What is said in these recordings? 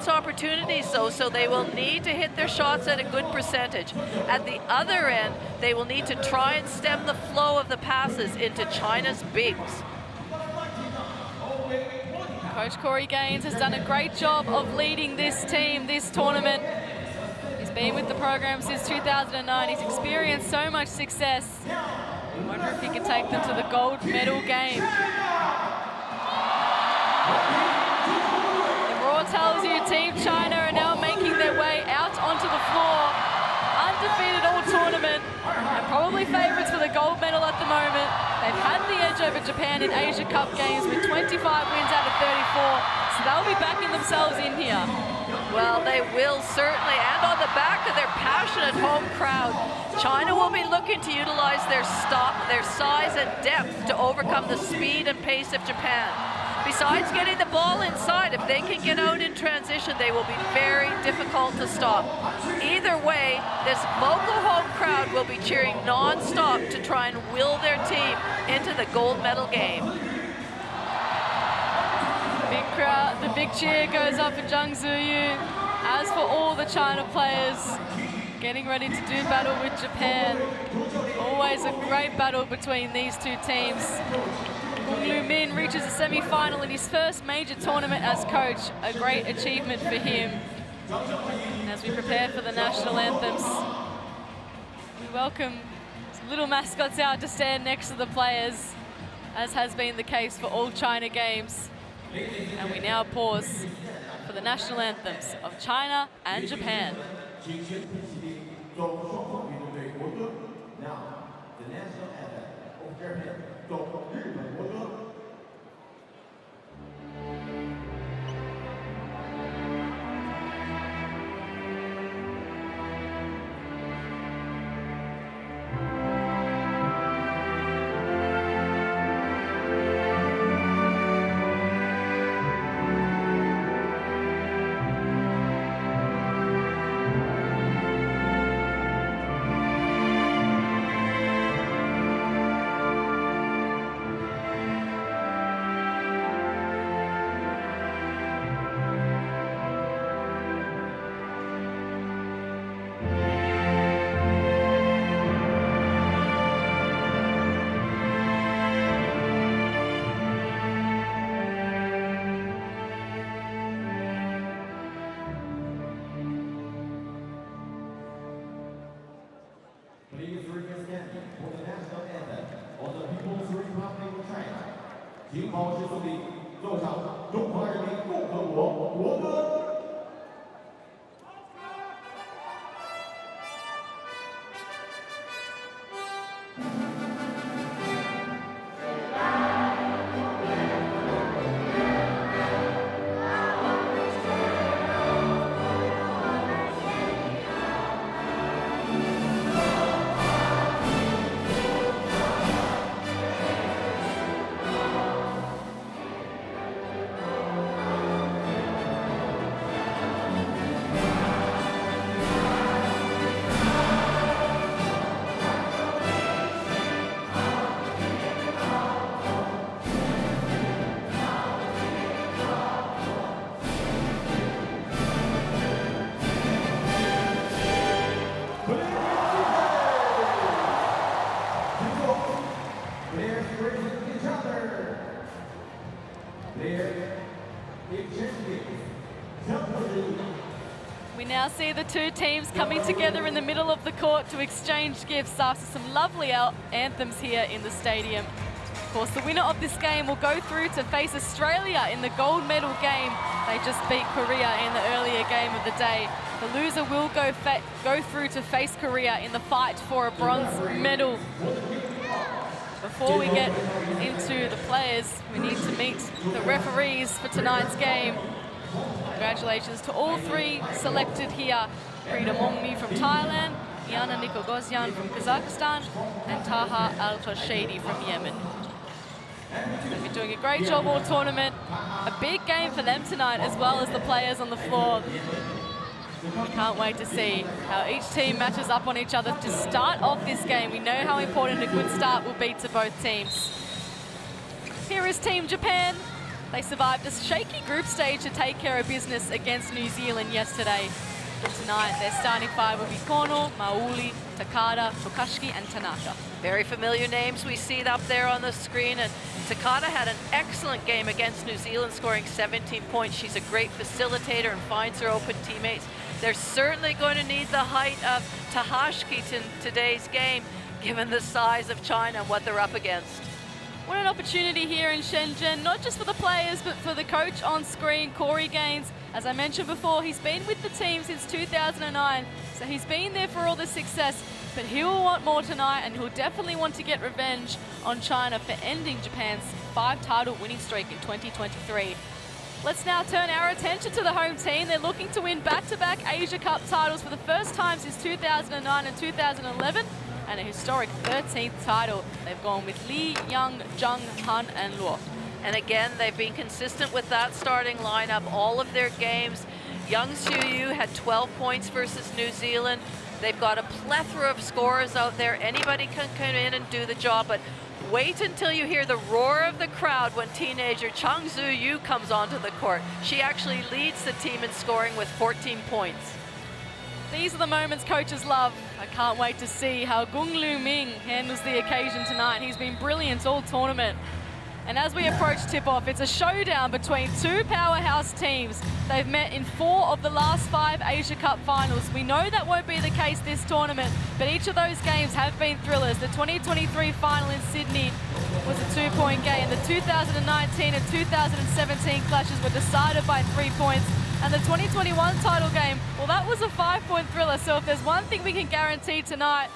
chance opportunities, though, so they will need to hit their shots at a good percentage. At the other end, they will need to try and stem the flow of the passes into China's bigs. Coach Corey Gaines has done a great job of leading this team, this tournament. He's been with the program since 2009. He's experienced so much success. I wonder if he can take them to the gold medal game. The Raw tells you Team China are now making their way out onto the floor. Undefeated all tournament and probably favourites for the gold medal at the moment. They've had the edge over Japan in Asia Cup games with 25 wins out of 34, so they'll be backing themselves in here. Well, they will certainly, and on the back of their passionate home crowd, China will be looking to utilize their size and depth to overcome the speed and pace of Japan. Besides getting the ball inside, if they can get out in transition, they will be very difficult to stop. Either way, this local home crowd will be cheering non-stop to try and will their team into the gold medal game. Big crowd, the big cheer goes up for Zhang Ziyu. As for all the China players getting ready to do battle with Japan, always a great battle between these two teams. Kung Lu Min reaches a semi-final in his first major tournament as coach, a great achievement for him. And as we prepare for the national anthems, we welcome some little mascots out to stand next to the players, as has been the case for all China games. And we now pause for the national anthems of China and Japan. We now see the two teams coming together in the middle of the court to exchange gifts after some lovely anthems here in the stadium. Of course, the winner of this game will go through to face Australia in the gold medal game. They just beat Korea in the earlier game of the day. The loser will go through to face Korea in the fight for a bronze medal. Before we get into the players, we need to meet the referees for tonight's game. Congratulations to all three selected here. Frida Mongmi from Thailand, Yana Nikogosyan from Kazakhstan, and Taha Al-Khashedi from Yemen. They've been doing a great job all tournament. A big game for them tonight, as well as the players on the floor. We can't wait to see how each team matches up on each other to start off this game. We know how important a good start will be to both teams. Here is Team Japan. They survived a shaky group stage to take care of business against New Zealand yesterday. Tonight, their starting five will be Kono, Mauli, Takada, Tokashi, and Tanaka. Very familiar names we see up there on the screen, and Takada had an excellent game against New Zealand, scoring 17 points. She's a great facilitator and finds her open teammates. They're certainly going to need the height of Tahashki in today's game, given the size of China and what they're up against. What an opportunity here in Shenzhen, not just for the players, but for the coach on screen, Corey Gaines. As I mentioned before, he's been with the team since 2009, so he's been there for all the success, but he will want more tonight, and he'll definitely want to get revenge on China for ending Japan's 5-title winning streak in 2023. Let's now turn our attention to the home team. They're looking to win back-to-back Asia Cup titles for the first time since 2009 and 2011, and a historic 13th title. They've gone with Lee, Young, Zhang, Han, and Luo. And again, they've been consistent with that starting lineup all of their games. Young Xiuyu had 12 points versus New Zealand. They've got a plethora of scorers out there. Anybody can come in and do the job, but wait until you hear the roar of the crowd when teenager Chang Zu-Yu comes onto the court. She actually leads the team in scoring with 14 points. These are the moments coaches love. I can't wait to see how Gung Lu Ming handles the occasion tonight. He's been brilliant all tournament. And as we approach tip-off, it's a showdown between two powerhouse teams. They've met in 4 of the last 5 Asia Cup finals. We know that won't be the case this tournament, but each of those games have been thrillers. The 2023 final in Sydney was a 2-point game. The 2019 and 2017 clashes were decided by 3 points. And the 2021 title game, well, that was a 5-point thriller. So if there's one thing we can guarantee tonight,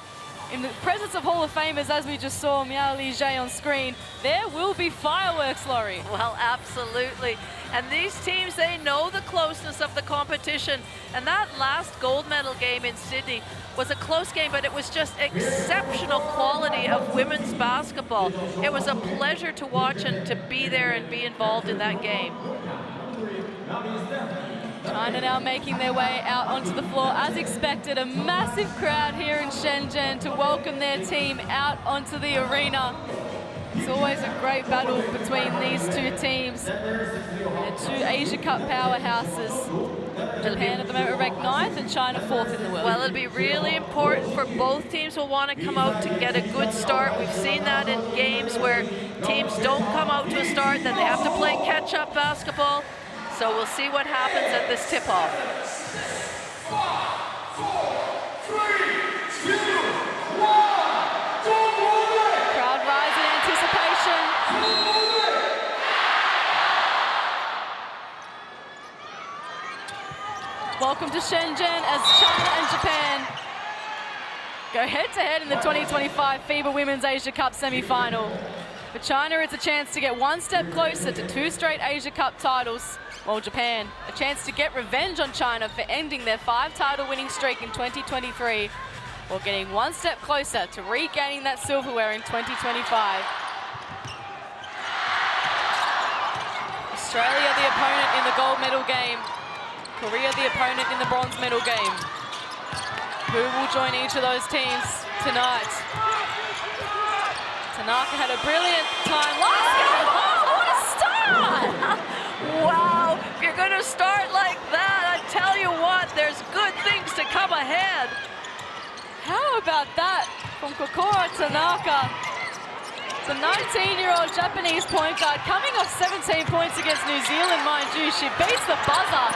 in the presence of Hall of Famers, as we just saw Miao Li Jie on screen, there will be fireworks, Laurie. Well, absolutely. And these teams, they know the closeness of the competition. And that last gold medal game in Sydney was a close game, but it was just exceptional quality of women's basketball. It was a pleasure to watch and to be there and be involved in that game. China now making their way out onto the floor. As expected, a massive crowd here in Shenzhen to welcome their team out onto the arena. It's always a great battle between these two teams. They're two Asia Cup powerhouses. Japan at the moment ranked 9th and China 4th in the world. Well, it'll be really important for both teams will want to come out to get a good start. We've seen that in games where teams don't come out to a start, then they have to play catch-up basketball. So we'll see what happens at this tip-off. 5, 4, 3, 2, 1. Crowd rise in anticipation. Welcome to Shenzhen as China and Japan go head-to-head in the 2025 FIBA Women's Asia Cup semi-final. For China, it's a chance to get one step closer to 2 straight Asia Cup titles. While Japan, a chance to get revenge on China for ending their 5-title winning streak in 2023, while getting one step closer to regaining that silverware in 2025. Australia, the opponent in the gold medal game. Korea, the opponent in the bronze medal game. Who will join each of those teams tonight? Tanaka had a brilliant time last game. Oh, what a start! Wow, if you're going to start like that, I tell you what, there's good things to come ahead. How about that from Kokoro Tanaka? The 19-year-old Japanese point guard coming off 17 points against New Zealand, mind you. She beats the buzzer.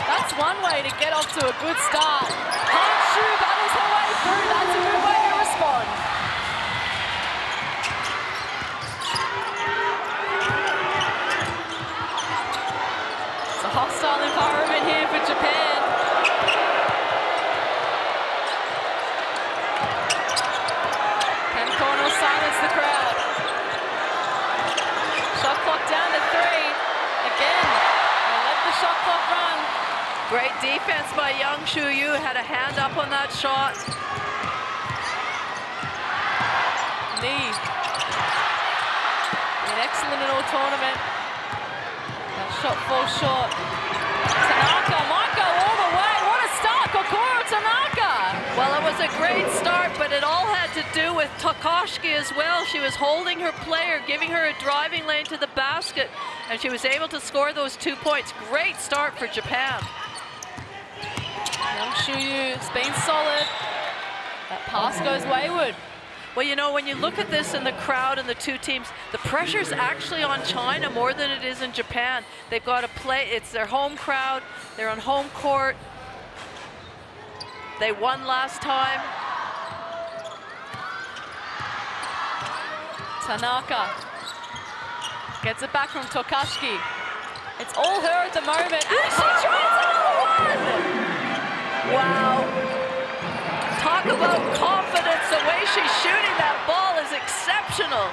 That's one way to get off to a good start. Hanshu battles her way through. That's a good way to respond. Hostile environment here for Japan. Can Kono silence the crowd? Shot clock down to 3. Again, they let the shot clock run. Great defense by Young Xiuyu, had a hand up on that shot. Lee, been excellent in all tournament. Shot falls short. Tanaka might go all the way. What a start, Kokoro Tanaka! Well, it was a great start, but it all had to do with Tokoshiki as well. She was holding her player, giving her a driving lane to the basket, and she was able to score those 2 points. Great start for Japan. Young Shuyu has been solid. That pass goes wayward. Well, you know, when you look at this in the crowd and the two teams, the pressure's actually on China more than it is in Japan. They've got to play, it's their home crowd, they're on home court. They won last time. Tanaka gets it back from Tokashiki. It's all her at the moment, and she tries another one! Wow. Talk about confidence, the way she's shooting that ball is exceptional.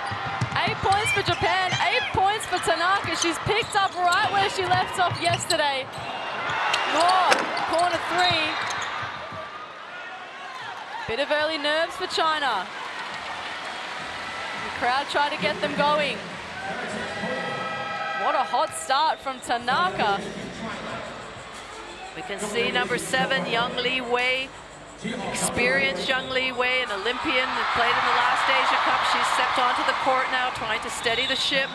8 points for Japan, 8 points for Tanaka. She's picked up right where she left off yesterday. More, corner 3. Bit of early nerves for China. The crowd try to get them going. What a hot start from Tanaka. We can see number 7, Young Li Wei. Experienced Young Li Wei, an Olympian that played in the last Asia Cup. She's stepped onto the court now, trying to steady the ship.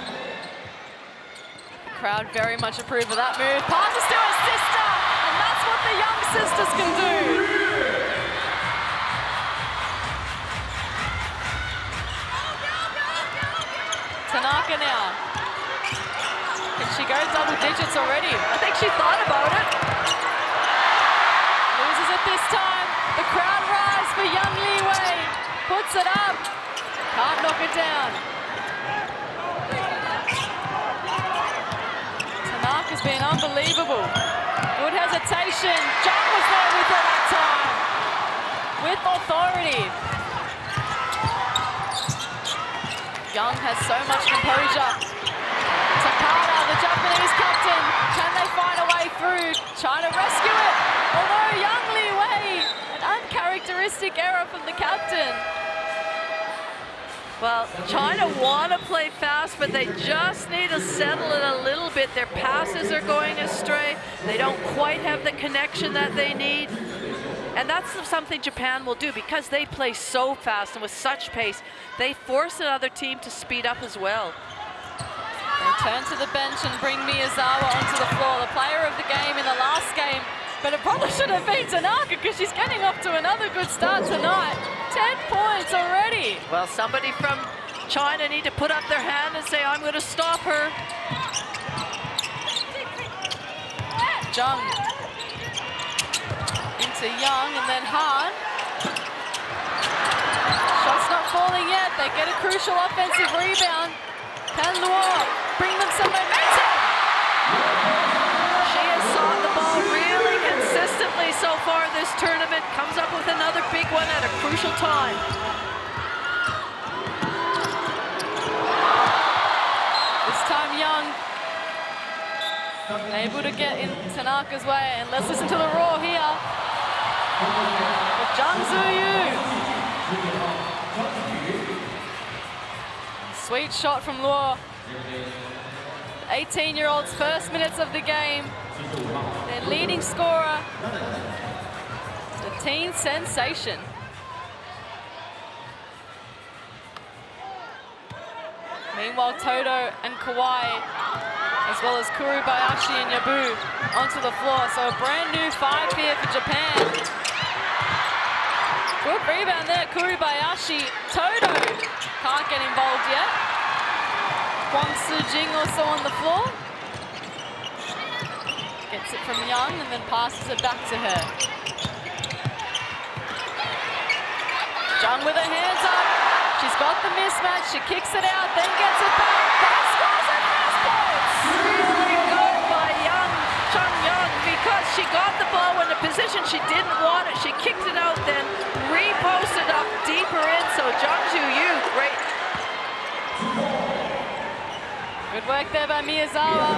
The crowd very much approve of that move. Passes to her sister, and that's what the young sisters can do. Tanaka now. Can she go double digits already? I think she thought about it. Loses it this time. The crowd rise for Young Li Wei. Puts it up. Can't knock it down. Tanaka's been unbelievable. Good hesitation. Jung was there with her that time. With authority. Young has so much composure. Takada, the Japanese captain. Can they find a way through? Trying to rescue it. Although Young Li Wei, an uncharacteristic error from the captain. Well, China want to play fast, but they just need to settle it a little bit. Their passes are going astray. They don't quite have the connection that they need. And that's something Japan will do because they play so fast and with such pace. They force another team to speed up as well. They turn to the bench and bring Miyazawa onto the floor, the player of the game in the last game. But it probably should have been Tanaka because she's getting off to another good start tonight. 10 points already. Well, somebody from China need to put up their hand and say, I'm going to stop her. Jung into Young and then Han. Shot's not falling yet. They get a crucial offensive rebound. Can Luo bring them some momentum? She has sought the ball really consistently so far this tournament. Comes up with another big one at a crucial time. This time Young able to get in Tanaka's way, and let's listen to the roar here. For Jung Zuyu. Sweet shot from Luo. 18-year-old's first minutes of the game. Their leading scorer. The teen sensation. Meanwhile, Todo and Kawai, as well as Kuribayashi and Yabu, onto the floor. So a brand new 5 here for Japan. Good rebound there, Kuribayashi. Todo can't get involved yet. Wang Sujing also on the floor. Gets it from Young and then passes it back to her. Jung with her hands up. She's got the mismatch. She kicks it out, then gets it back. That scores her first points. Really good by Chung Young because she got the ball in a position she didn't want it. She kicked it out, then reposted up deeper in. So Jung Ju-yu, great. Good work there by Miyazawa.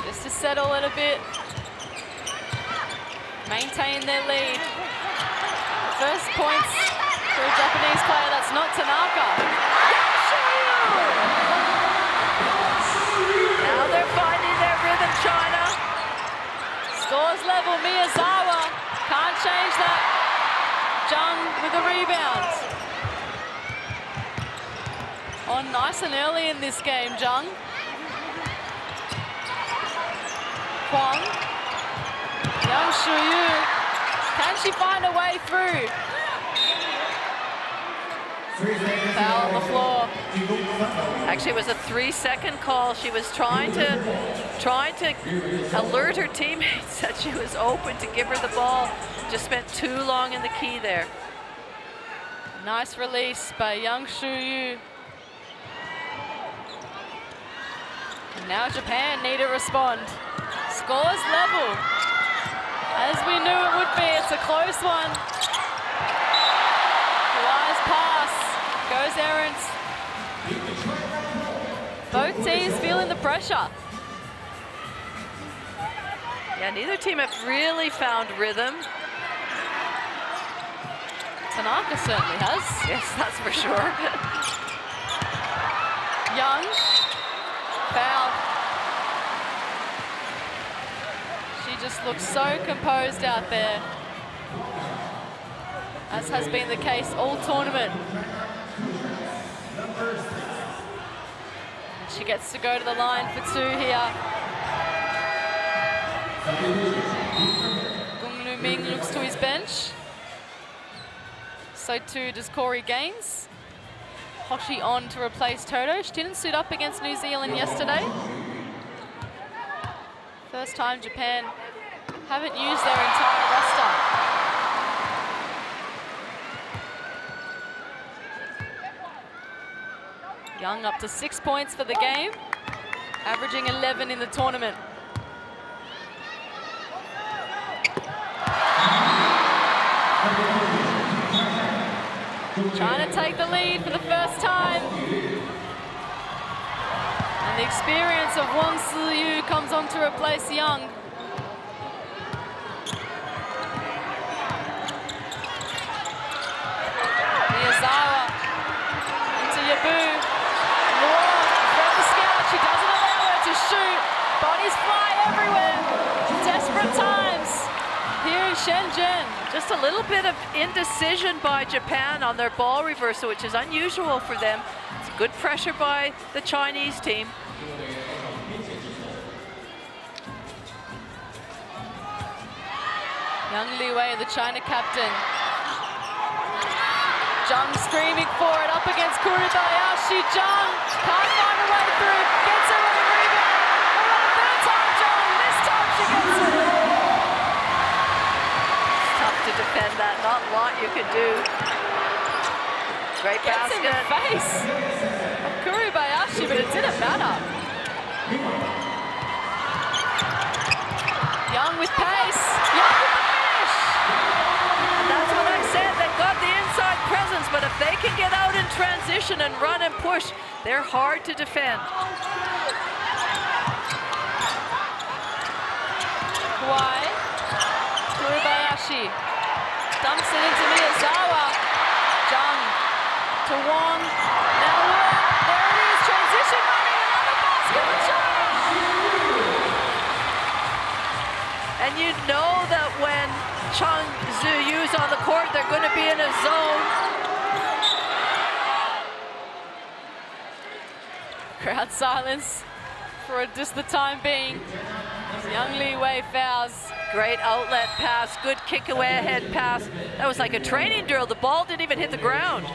Just to settle it a bit. Maintain their lead. First points for a Japanese player that's not Tanaka. Now they're finding their rhythm, China. Scores level, Miyazawa. Can't change that. Jung with a rebound. On, nice and early in this game, Jung. Huang. Yang Shuyu. Can she find a way through? Foul on the floor. Actually, it was a 3-second call. She was trying to alert her teammates that she was open to give her the ball. Just spent too long in the key there. Nice release by Yang Shuyu. Now Japan need to respond. Scores level. As we knew it would be, it's a close one. Wise pass, goes errant. Both teams feeling the pressure. Yeah, neither team have really found rhythm. Tanaka certainly has. Yes, that's for sure. Young, foul. She just looks so composed out there, as has been the case all tournament. She gets to go to the line for two here. Gung Lu Ming looks to his bench. So too does Corey Gaines. Hoshi on to replace Toto. She didn't suit up against New Zealand yesterday. First time Japan haven't used their entire roster. Young up to 6 points for the game, averaging 11 in the tournament. Trying to take the lead for the first time. And the experience of Wang Si-yu comes on to replace Young. Miyazawa into Yabu. Luong from the scout. She doesn't allow her to shoot. Bodies fly everywhere. Desperate times here in Shenzhen. Just a little bit of indecision by Japan on their ball reversal, which is unusual for them. It's good pressure by the Chinese team. Yang Liwei, the China captain. Zhang screaming for it, up against Kuribayashi. Zhang can't find a way through, gets her on the rebound. Oh, third time Zhang, this time she gets it. It's tough to defend that, not a lot you can do. Great Gets in the basket. face of Kuribayashi, but it didn't matter. Young with pace, Young with the finish. And that's what I said, they've got the inside presence, but if they can get out in transition and run and push, they're hard to defend. Kawhi, Kuribayashi dumps it into Miyazawa. Zhang to Wang. Now Wang, there it is, transition running, another basket for China. And you know that when Chang Zhu-yu's on the court, they're going to be in a zone. Crowd silence for just the time being. Young Liwei fouls. Great outlet pass, good kick away ahead pass. That was like a training drill. The ball didn't even hit the ground.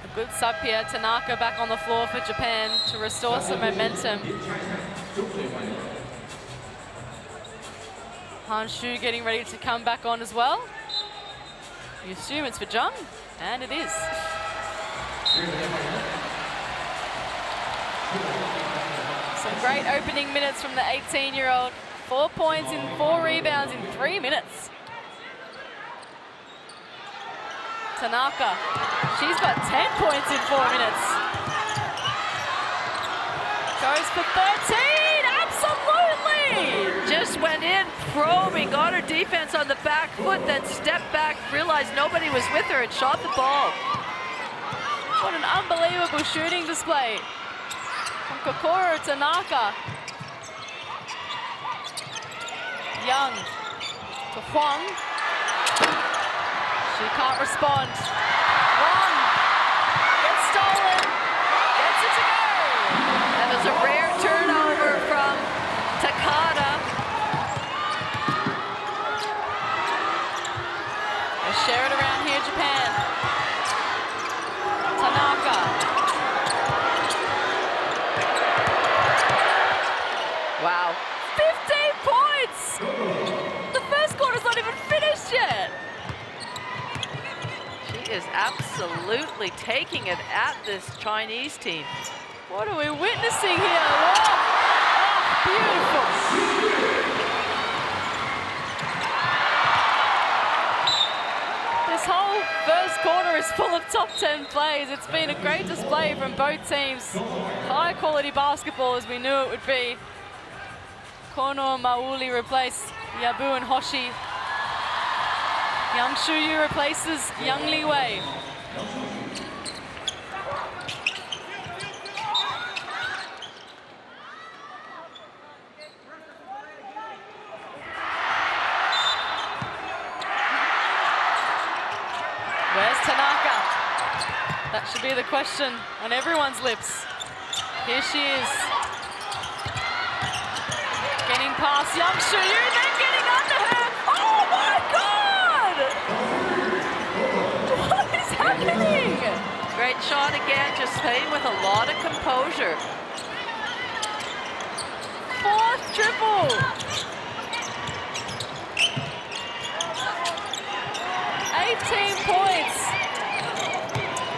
A good sub here. Tanaka back on the floor for Japan to restore some momentum. Han Shu getting ready to come back on as well. You assume it's for Zhang, and it is. Some great opening minutes from the 18-year-old. 4 points and 4 rebounds in 3 minutes. Tanaka, she's got 10 points in 4 minutes. Goes for 13, absolutely! Just went in, probing, got her defense on the back foot, then stepped back, realized nobody was with her and shot the ball. What an unbelievable shooting display from Kokoro Tanaka. Young to Huang. She can't respond. Huang gets stolen, gets it to go. That was a rare turnover Wow. 15 points! The first quarter's not even finished yet. She is absolutely taking it at this Chinese team. What are we witnessing here? Whoa. Oh, beautiful. This whole first quarter is full of top 10 plays. It's been a great display from both teams. High quality basketball as we knew it would be. Kono Mauli replaced Yabu and Hoshi. Yang Shuyu replaces Yang Li Wei. Where's Tanaka? That should be the question on everyone's lips. Here she is. Getting past Yang Shuyu, then getting under her. Oh my God! What is happening? Great shot again, just playing with a lot of composure. Fourth triple. 18 points.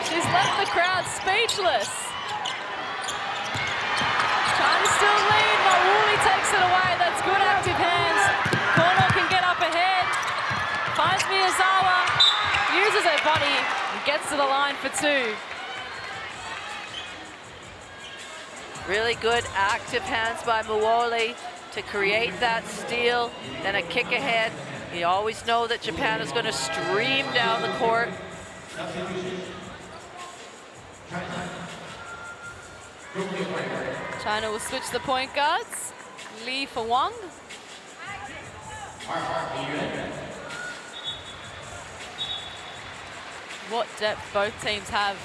She's left the crowd speechless. Trying to still lead. Mauli takes it away. That's good active hands. Kono can get up ahead. Finds Miyazawa. Uses her body and gets to the line for two. Really good active hands by Muoli to create that steal, then a kick ahead. You always know that Japan is going to stream down the court. China will switch the point guards. Lee for Wang. What depth both teams have.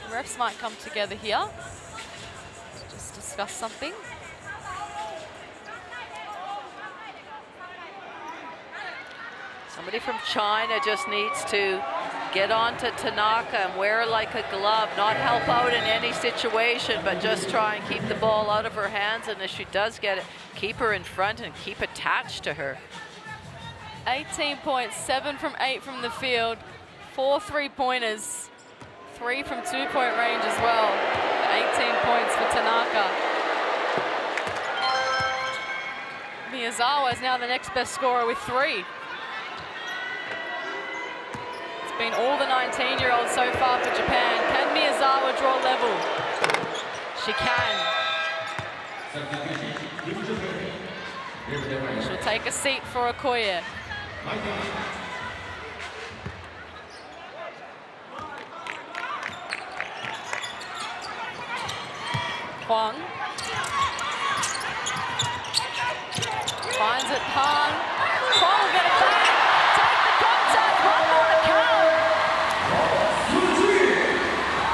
The refs might come together here to just discuss something. Somebody from China just needs to get onto Tanaka and wear her like a glove, not help out in any situation, but just try and keep the ball out of her hands. And if she does get it, keep her in front and keep attached to her. 18 points, 7 from 8 from the field, 4 3-pointers, 3 from 2-point range as well. 18 points for Tanaka. Miyazawa is now the next best scorer with 3. It's been all the 19-year-olds so far for Japan. Can Miyazawa draw level? She can. She'll take a seat for Okoye. Huang finds it. Han. Huang will get a play. Take the contact. One more to count.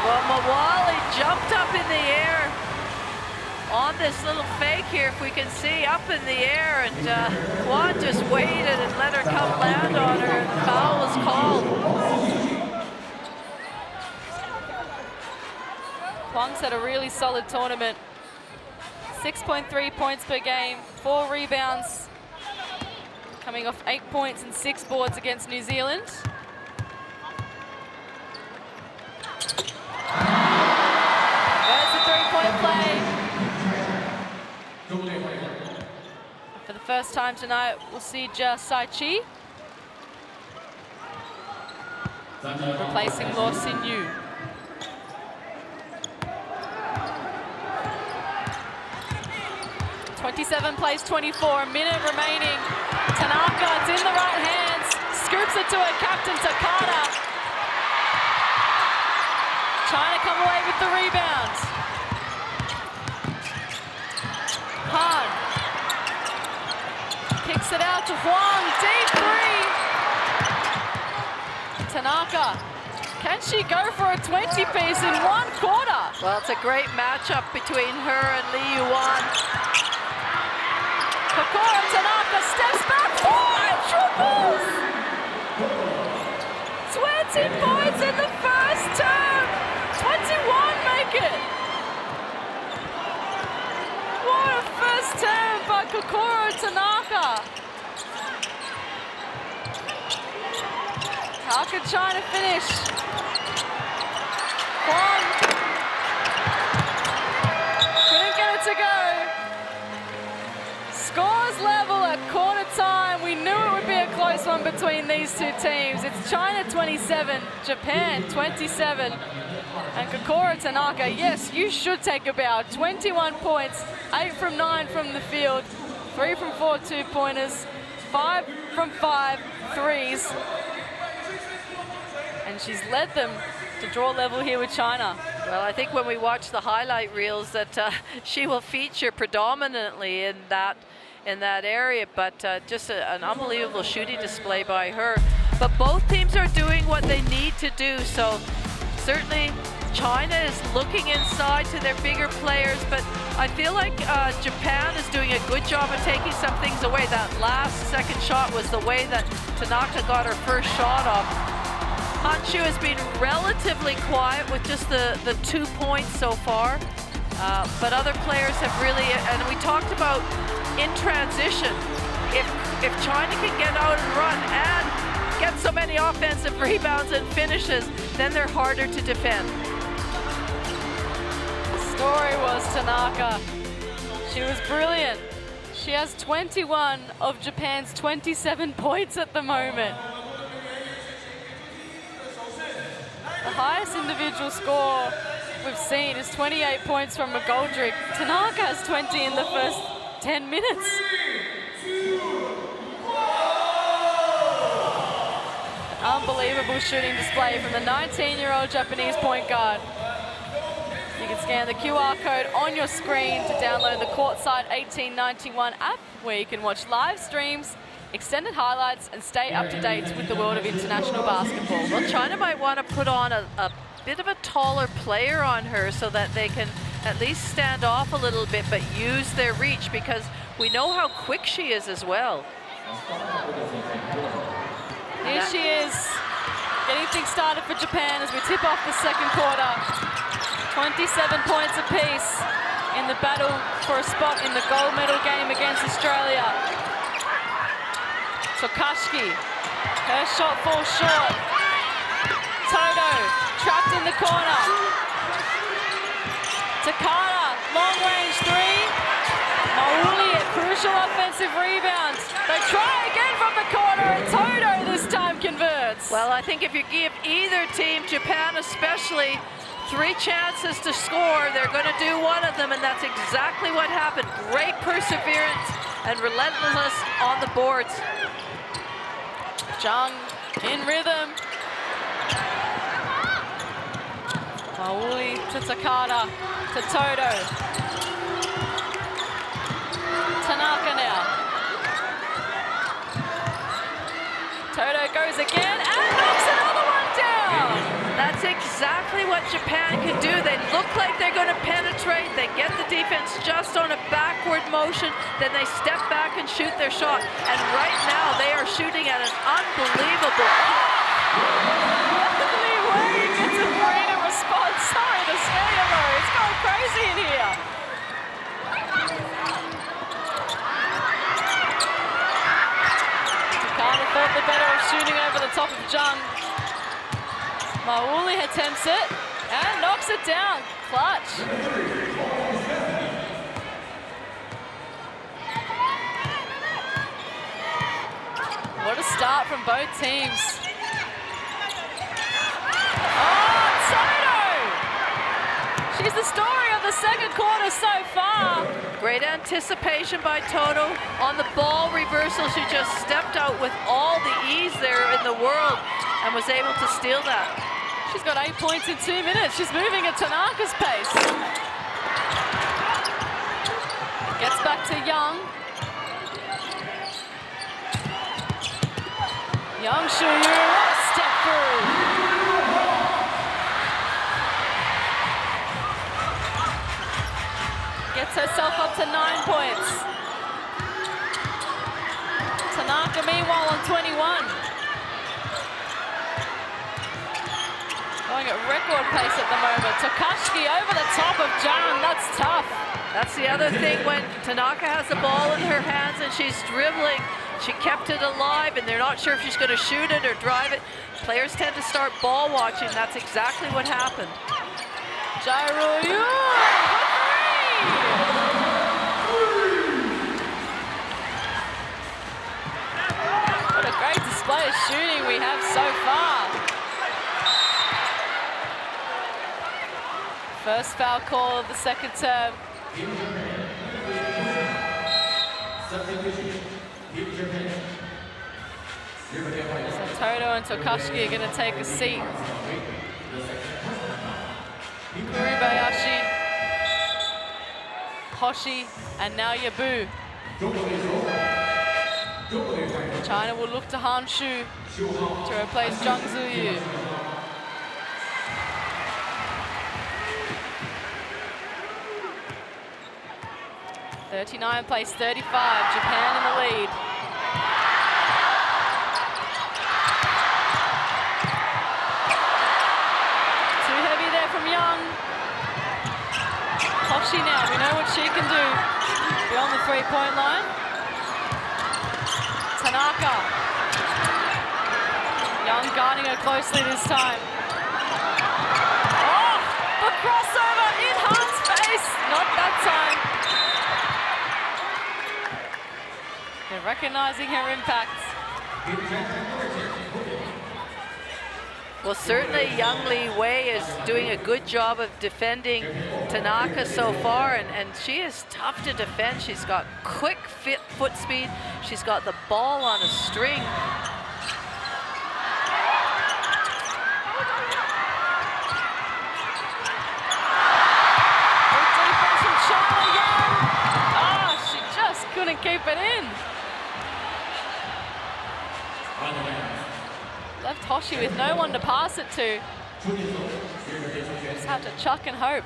Well, Mawali jumped up in the air on this little fake here, if we can see, up in the air, and Juan just waited and let her come land on her, and the foul was called. Huang's had a really solid tournament. 6.3 points per game, 4 rebounds, coming off 8 points and 6 boards against New Zealand. There's the 3-point play. For the first time tonight, we'll see Jia Sai-Chi replacing Luo Xin-yu. 27 plays 24, a minute remaining. Tanaka, it's in the right hands, scoops it to her captain, Takada. China come away with the rebound. Han kicks it out to Huang, deep three. Tanaka, can she go for a 20-piece in 1 quarter? Well, it's a great matchup between her and Lee Yuan. Kokoro Tanaka steps back, 5 triples! 20 points in the first term! 21 make it! Kokoro Tanaka. How can China finish? Kwon. Couldn't get it to go. Scores level at quarter time. We knew it would be a close one between these two teams. It's China 27, Japan 27. And Kokoro Tanaka, yes, you should take a bow. 21 points, 8 from 9 from the field, 3 from 4 two-pointers, 5 from 5 threes. And she's led them to draw level here with China. Well, I think when we watch the highlight reels that she will feature predominantly in that area, but just an unbelievable shooting display by her. But both teams are doing what they need to do, so certainly China is looking inside to their bigger players, but I feel like Japan is doing a good job of taking some things away. That last second shot was the way that Tanaka got her first shot off. Hanshu has been relatively quiet with just the 2 points so far, but other players have really, and we talked about in transition, if China can get out and run and get so many offensive rebounds and finishes, then they're harder to defend. The story was Tanaka. She was brilliant. She has 21 of Japan's 27 points at the moment. The highest individual score we've seen is 28 points from McGoldrick. Tanaka has 20 in the first 10 minutes. An unbelievable shooting display from the 19-year-old Japanese point guard. You can scan the QR code on your screen to download the Courtside 1891 app, where you can watch live streams, extended highlights, and stay up to date with the world of international basketball. Well, China might want to put on a bit of a taller player on her so that they can at least stand off a little bit but use their reach, because we know how quick she is as well. Here she is, getting things started for Japan as we tip off the second quarter. 27 points apiece in the battle for a spot in the gold medal game against Australia. Tokashiki, her shot falls short. Toto, trapped in the corner. Takada, long range three. Mauli, a crucial offensive rebound. They try again from the corner, and Toto this time converts. Well, I think if you give either team, Japan especially, 3 chances to score, they're going to do one of them, and that's exactly what happened. Great perseverance and relentlessness on the boards. Jung in rhythm. Mauli to Takada, to Toto. Tanaka now. Toto goes again and knocks another one down. That's exactly what Japan can do. They look like they're going to penetrate. They get the defense just on a backward motion. Then they step back and shoot their shot. And right now they are shooting at an unbelievable. Anthony Wade gets a three to respond. Sorry to scare you, though. It's going crazy in here. Takada thought the better of shooting over the top of Jung. Mauli attempts it and knocks it down. Clutch. What a start from both teams. Oh, Toto! She's the story of the second quarter so far. Great anticipation by Toto. On the ball reversal, she just stepped out with all the ease there in the world and was able to steal that. She's got 8 points in 2 minutes. She's moving at Tanaka's pace. Gets back to Young. Young Shuyu, what a step through. Gets herself up to 9 points. Tanaka, meanwhile, on 21. Going at record pace at the moment. Tokashiki over the top of Jung. That's tough. That's the other thing when Tanaka has the ball in her hands and she's dribbling. She kept it alive and they're not sure if she's going to shoot it or drive it. Players tend to start ball watching. That's exactly what happened. Gyro, what a great display of shooting we have so far. First foul call of the second term. So Toto and Tokashi are going to take a seat. Kuribayashi, Hoshi, and now Yabu. China will look to Hanshu to replace Jung Zuyu. plays 35, Japan in the lead. Too heavy there from Young. Hoshi now, we know what she can do beyond the three-point line. Tanaka. Young guarding her closely this time. Oh, the crossover in Han's face. Not that time. They're recognizing her impacts. Well, certainly Young Li Wei is doing a good job of defending Tanaka so far, and she is tough to defend. She's got quick foot speed. She's got the ball on a string. Good defense from China Young. Oh, she just couldn't keep it in. Left Hoshi with no one to pass it to. Just have to chuck and hope.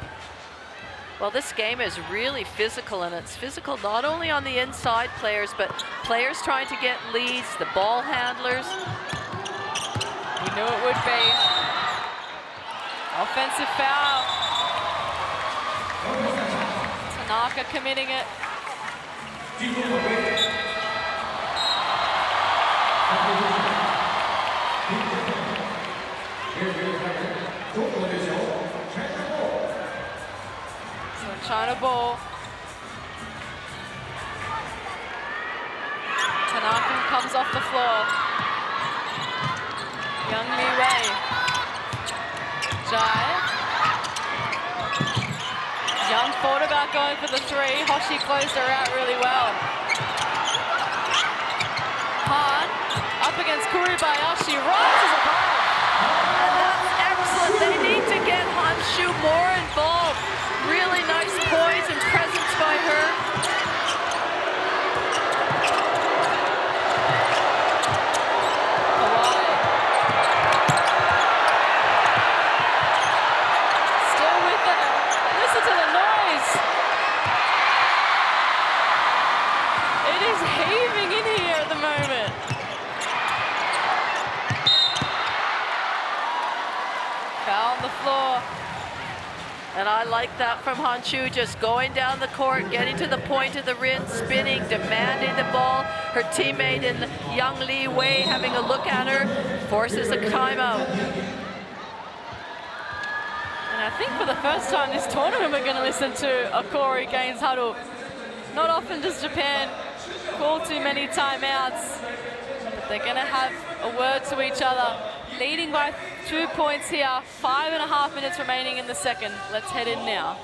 Well, this game is really physical, and it's physical not only on the inside players, but players trying to get leads, the ball handlers. We knew it would be. Offensive foul. Tanaka committing it. So China ball. Tanaka comes off the floor. Young Li Wei. Jai. Young thought about going for the three. Hoshi closed her out really well. Han up against Kuribayashi, rises above. And that's excellent. They need to get Hanshu more involved. Really nice poise and presence by her. Kawhi. Still with it. Listen to the noise. It is heaving in here at the moment. Foul on the floor. And I like that from Hanshu, just going down the court, getting to the point of the rim, spinning, demanding the ball. Her teammate in Young Li Wei having a look at her, forces a timeout. And I think for the first time this tournament we're going to listen to a Corey Gaines huddle. Not often does Japan call too many timeouts, but they're going to have a word to each other. Leading by 2 points here, 5.5 minutes remaining in the second. Let's head in now.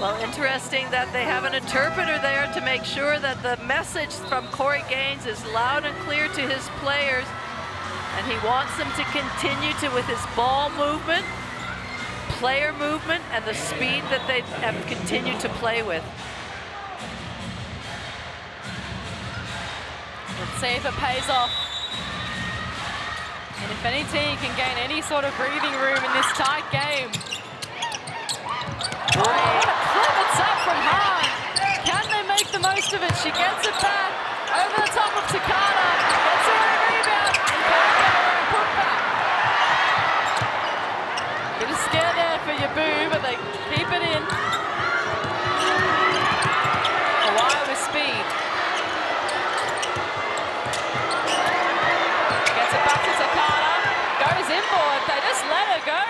Well, interesting that they have an interpreter there to make sure that the message from Corey Gaines is loud and clear to his players. And he wants them to continue with his ball movement, player movement, and the speed that they have continued to play with. Let's see if it pays off. And if any team can gain any sort of breathing room in this tight game. Oh, what a clever tap from Han. Can they make the most of it? She gets it back over the top of Takada. Gets her a rebound and can't get her a putback. Bit of scare there for Yabu, but they keep it in. Hawaii with speed. Gets it back to Takada. Goes inboard. They just let her go.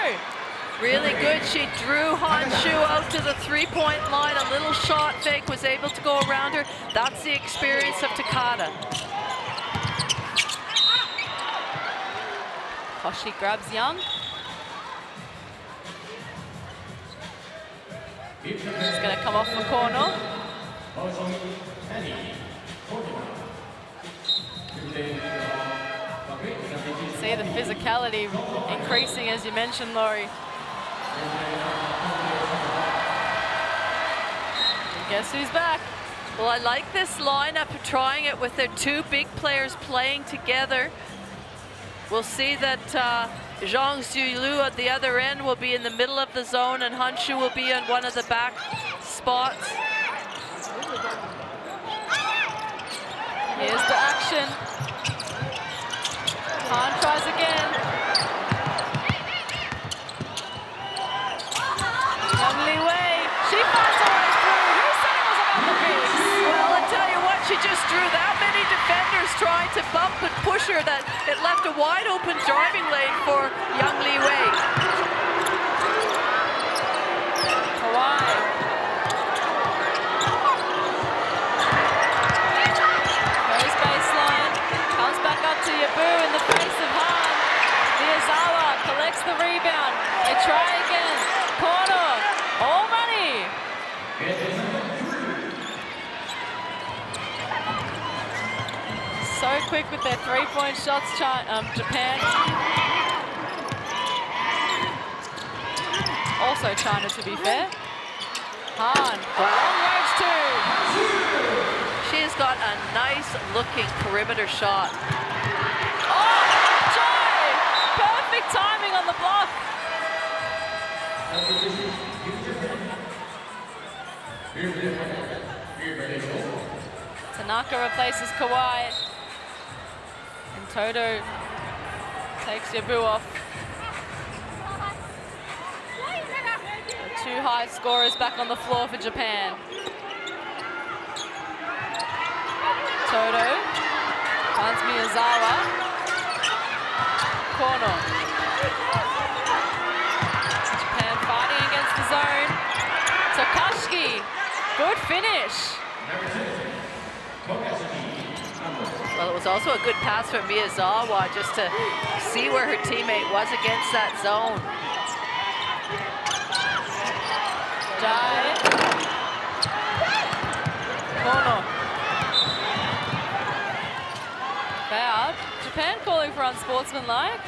Really good. She drew Honshu out to the three-point line. A little shot fake, was able to go around her. That's the experience of Takada. Hoshi grabs Young. She's going to come off the corner. See the physicality increasing, as you mentioned, Laurie. And guess who's back? Well, I like this lineup, trying it with their two big players playing together. We'll see that Zhang Zulu at the other end will be in the middle of the zone, and Honshu will be in one of the back spots. Here's the action. Han tries again. Young Li Wei, she finds her way through. Who said it was about the bigs? Well, I tell you what, she just drew that many defenders trying to bump and push her that it left a wide open driving lane for Young Li Wei. Hawaii. Goes baseline, comes back up to Yabu in the face of Han. Miyazawa collects the rebound. They try again. Corner. All money. So quick with their three-point shots, Japan. Also China, to be fair. Han, long range two. She's got a nice looking perimeter shot. Oh, Joy! Perfect timing on the block. Tanaka replaces Kawhi. And Toto takes Yabu off. The two high scorers back on the floor for Japan. Toto finds Miyazawa. Corner. Japan fighting against the zone. Takashi, good finish. Well, it was also a good pass from Miyazawa just to see where her teammate was against that zone. Jai. Corner. Foul. Japan calling for unsportsmanlike.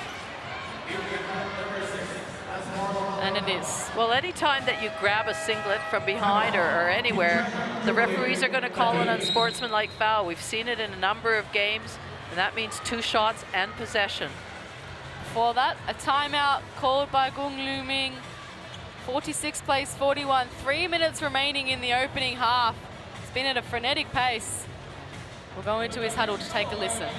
And it is. Well, anytime that you grab a singlet from behind or anywhere, the referees are going to call an unsportsmanlike foul. We've seen it in a number of games, and that means 2 shots and possession. For that, a timeout called by Gung Luming. 46 plays 41, 3 minutes remaining in the opening half. It's been at a frenetic pace. We'll go into his huddle to take a listen.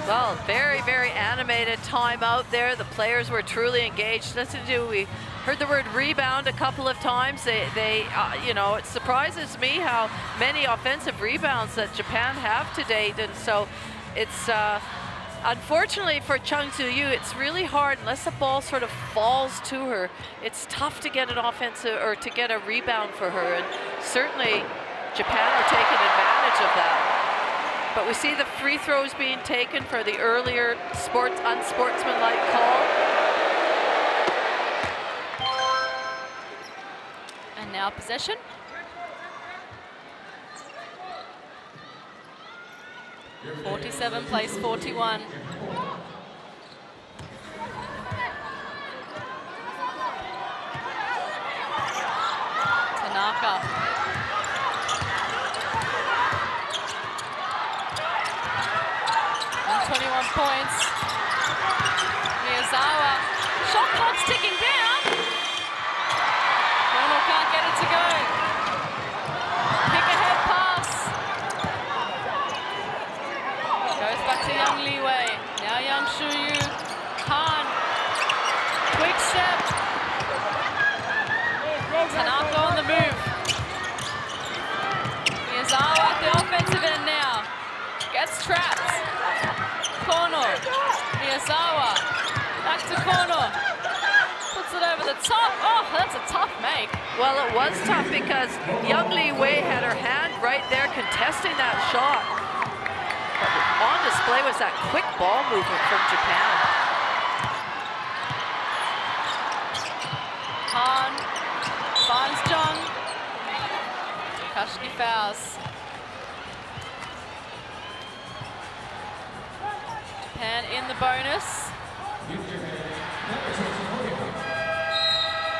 Well, very, very animated time out there. The players were truly engaged. We heard the word rebound a couple of times. You know, it surprises me how many offensive rebounds that Japan have to date. And so it's, unfortunately for Chung Tzu-Yu, it's really hard unless the ball sort of falls to her. It's tough to get an offensive or to get a rebound for her. And certainly Japan are taking advantage of that. But we see the free throws being taken for the earlier unsportsmanlike call. And now possession. (47 plays 41). Tanaka. 21 points. Miyazawa. Shot clock's ticking down. Kono can't get it to go. Pick ahead pass. Goes back to Yang Liwei. Now Yang Shuyu. Han. Quick step. Tanaka on the move. Miyazawa at the offensive end now. Gets trapped. Kono, Miyazawa, back to Kono, puts it over the top. Oh, that's a tough make. Well, it was tough because Yang Liwei had her hand right there contesting that shot. But on display was that quick ball movement from Japan. Han finds Jung. Kashiki fouls. Japan in the bonus.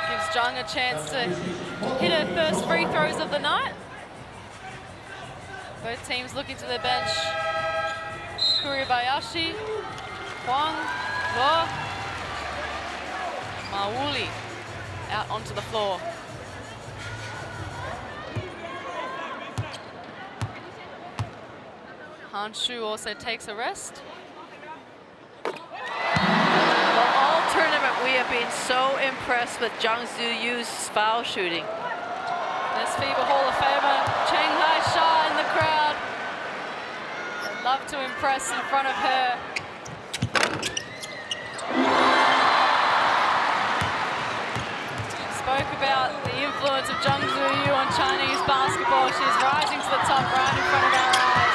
Gives Jung a chance to hit her first free throws of the night. Both teams looking to their bench. Kuribayashi, Huang, Lo, Mauli out onto the floor. Han Shu also takes a rest. Well, all tournament we have been so impressed with Chung Tzu-Yu's foul shooting. There's FIBA Hall of Famer Cheng Hai-sha in the crowd. I'd love to impress in front of her. She spoke about the influence of Chung Tzu-Yu on Chinese basketball. She's rising to the top right in front of our eyes.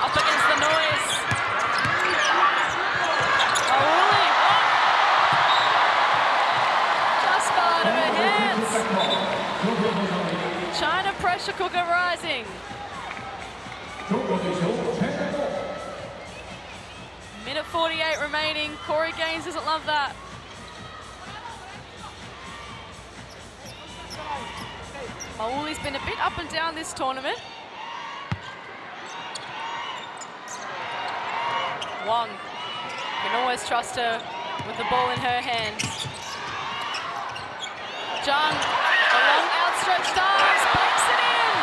Up against the noise. Mauli. Just fell out of her hands. China pressure cooker rising. Minute 48 remaining. Corey Gaines doesn't love that. Mauli's been a bit up and down this tournament. Wang can always trust her with the ball in her hands. Jung, a long outstretched arms, banks it in.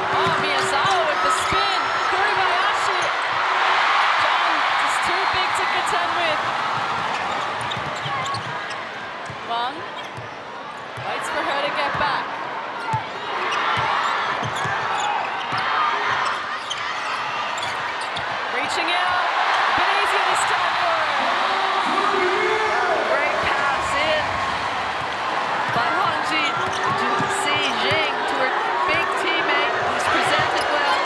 Oh, Miyazawa with the spin. Kuribayashi. Jung just too big to contend with. Wang waits for her to get back. Reaching out, a bit easier this time for her. Great pass in by Hongji Jing to her big teammate who's presented well.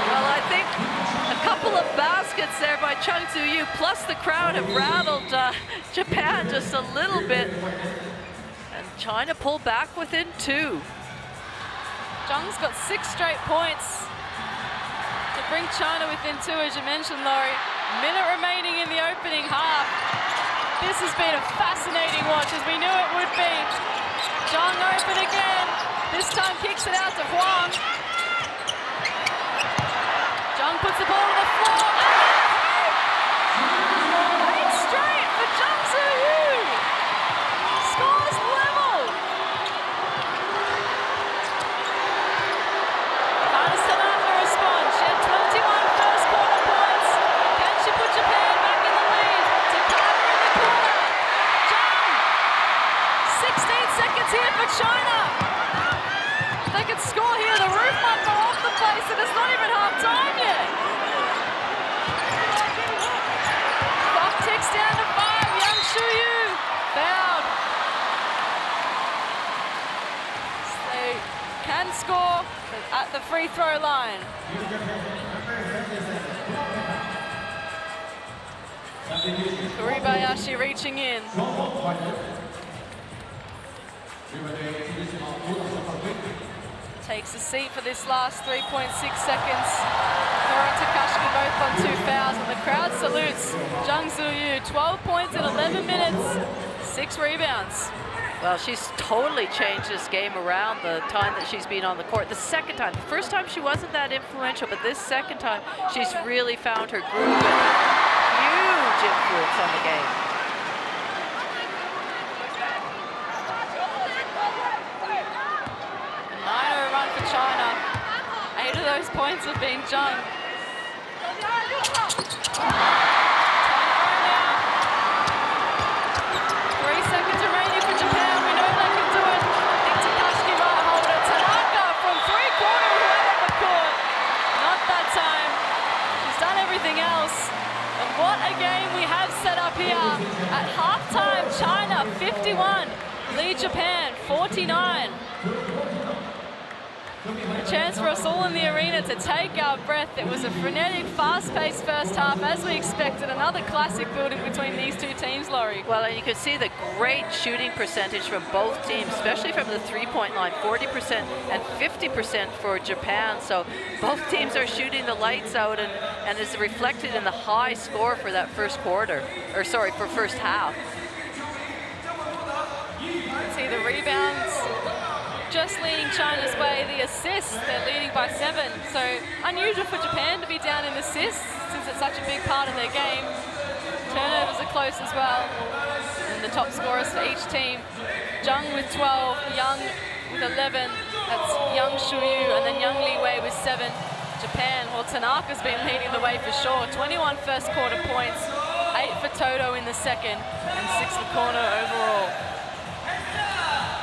Well, I think a couple of baskets there by Chung Tzu-Yu, plus the crowd have rattled Japan just a little bit. And China pulled back within 2. Jung's got 6 straight points to bring China within 2, as you mentioned, Laurie. Minute remaining in the opening half. This has been a fascinating watch, as we knew it would be. Zhang open again. This time kicks it out to Huang. Zhang puts the ball on the floor. And 8 straight for Zhang Zuyu. Scores level. How does Tanaka respond? She had 21 first quarter points. Can she put Japan back in the lead? Takada in the corner. Zhang. 16 seconds here for China. If they could score here, the roof might go off the place, and it's not even half time yet. Clock ticks down to 5. Yang Shuyu fouled. So they can score at the free throw line. Kuribayashi reaching in. Takes a seat for this last 3.6 seconds. Nora and Takashi both on 2 fouls, and the crowd salutes Zhang Zuyu. 12 points in 11 minutes, 6 rebounds. Well, she's totally changed this game around the time that she's been on the court. The second time, the first time she wasn't that influential, but this second time, she's really found her groove and huge influence on the game. China. 8 of those points have been Zhang. 3 seconds remaining for Japan. We know they can do it. I think Takashi might hold it. Tanaka from 3-quarter right up the court. Not that time. She's done everything else. And what a game we have set up here. At halftime, China 51. Lead Japan 49. A chance for us all in the arena to take our breath. It was a frenetic, fast-paced first half, as we expected. Another classic building between these two teams, Laurie. Well, and you can see the great shooting percentage from both teams, especially from the three-point line, 40% and 50% for Japan. So both teams are shooting the lights out, and is reflected in the high score for that first quarter, or sorry, for first half. You can see the rebounds just leading China's way. The assists, they're leading by 7. So unusual for Japan to be down in assists, since it's such a big part of their game. Turnovers are close as well. And the top scorers for each team: Zhang with 12, Yang with 11, that's Yang Shuyu, and then Yang Liwei with 7. Japan, well, Tanaka's been leading the way for sure. 21 first quarter points, 8 for Toto in the second, and 6 for corner overall.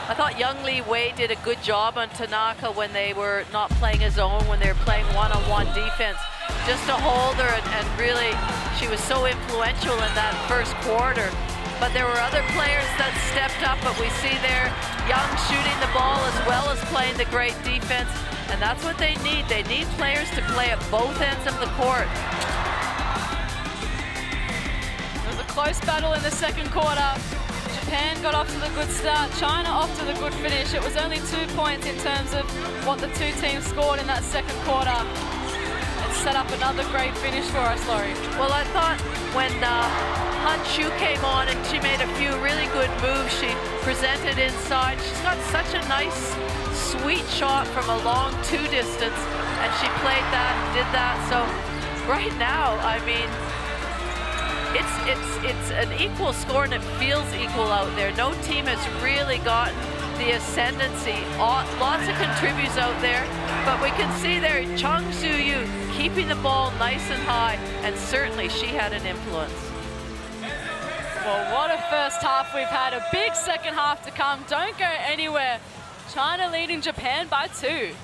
I thought Young Lee Wei did a good job on Tanaka when they were not playing a zone, when they were playing one-on-one defense, just to hold her, and really, she was so influential in that first quarter. But there were other players that stepped up, but we see there Young shooting the ball as well as playing the great defense, and that's what they need. They need players to play at both ends of the court. It was a close battle in the second quarter. Japan got off to the good start, China off to the good finish. It was only 2 points in terms of what the two teams scored in that second quarter. It set up another great finish for us, Laurie. Well, I thought when Han Chu came on and she made a few really good moves, she presented inside. She's got such a nice, sweet shot from a long 2 distance, and she played that, did that. So right now, I mean, it's an equal score, and it feels equal out there. No team has really gotten the ascendancy. Lots of contributors out there, but we can see there Zhang Zuyu keeping the ball nice and high, and certainly she had an influence. Well, what a first half we've had. A big second half to come. Don't go anywhere. China leading Japan by 2.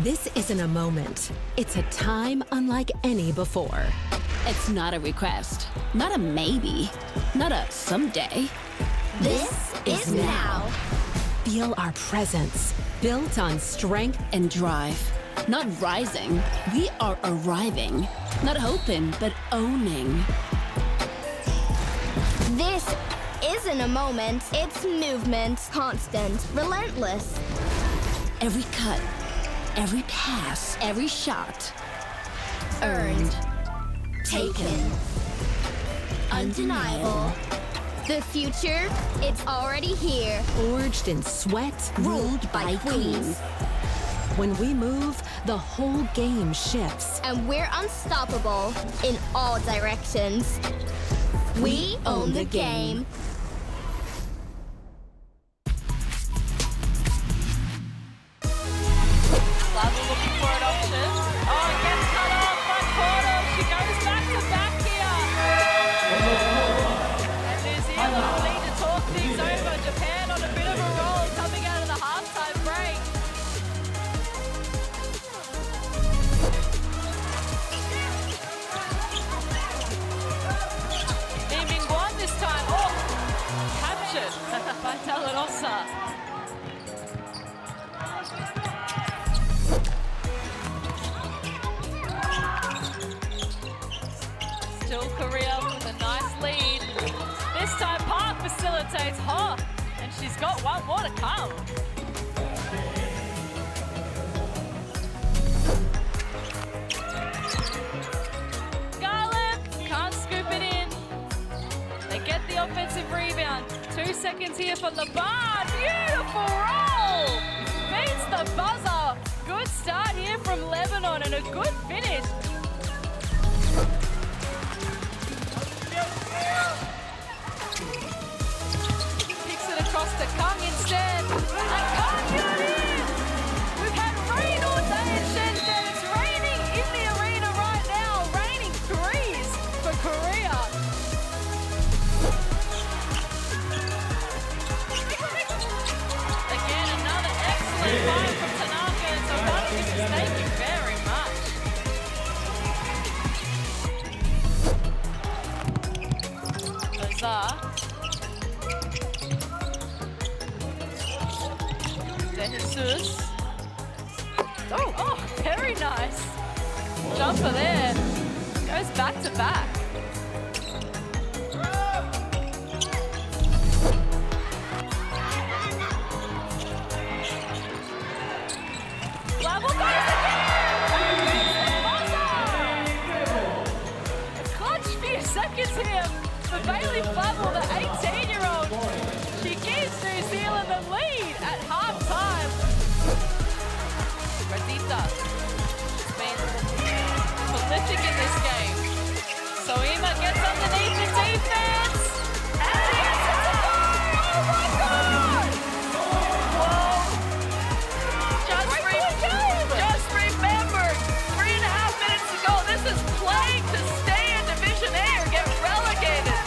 This isn't a moment. It's a time unlike any before. It's not a request, not a maybe, not a someday. This is now. Feel our presence, built on strength and drive. Not rising, we are arriving. Not hoping, but owning. This isn't a moment, it's movement. Constant, relentless. Every cut, Every pass, every shot. Earned. Taken. Undeniable. The future, it's already here. Forged in sweat, Ruled by queens. when we move, the whole game shifts. And we're unstoppable in all directions. We own the game. Flavia looking for an option. Oh, it gets cut off by Portal. She goes back to back here. And New Zealand will need to talk things over. Japan on a bit of a roll coming out of the halftime break. Ming Guan this time. Oh, captured by Talanosa. Still Korea with a nice lead. This time Park facilitates her, and she's got one more to come. Garland can't scoop it in. They get the offensive rebound. 2 seconds here for Laban. Beautiful roll! Beats the buzzer. Good start here from Lebanon and a good finish. Kicks it across to Kang instead. And Kang got in! We've had rain all day in Shenzhen. It's raining in the arena right now. Raining threes for Korea. Again, another excellent fight from Tanaka. And so Tanaka, thank you very much. Lazar. De Jesus. Oh, very nice. Jumper there. Goes back to back. Level goes again! A clutch few seconds here for Bailey Flavel, the 18-year-old. She gives New Zealand the lead at halftime. Radita has been prolific in this game. Soima gets underneath the defense. And the answer to goal! Oh my God! Whoa! Just remember, 3.5 minutes ago, this is playing to stay in Division A or get relegated.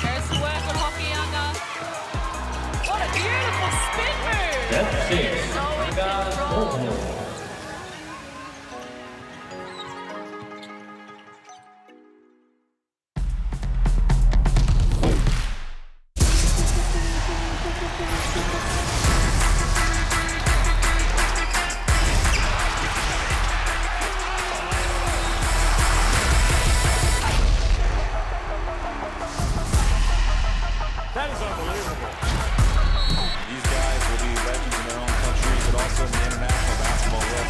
There's the work on Hokianga. What a beautiful spin move. That's six. So in control. That is unbelievable. These guys will be legends in their own countries, but also in the international basketball world.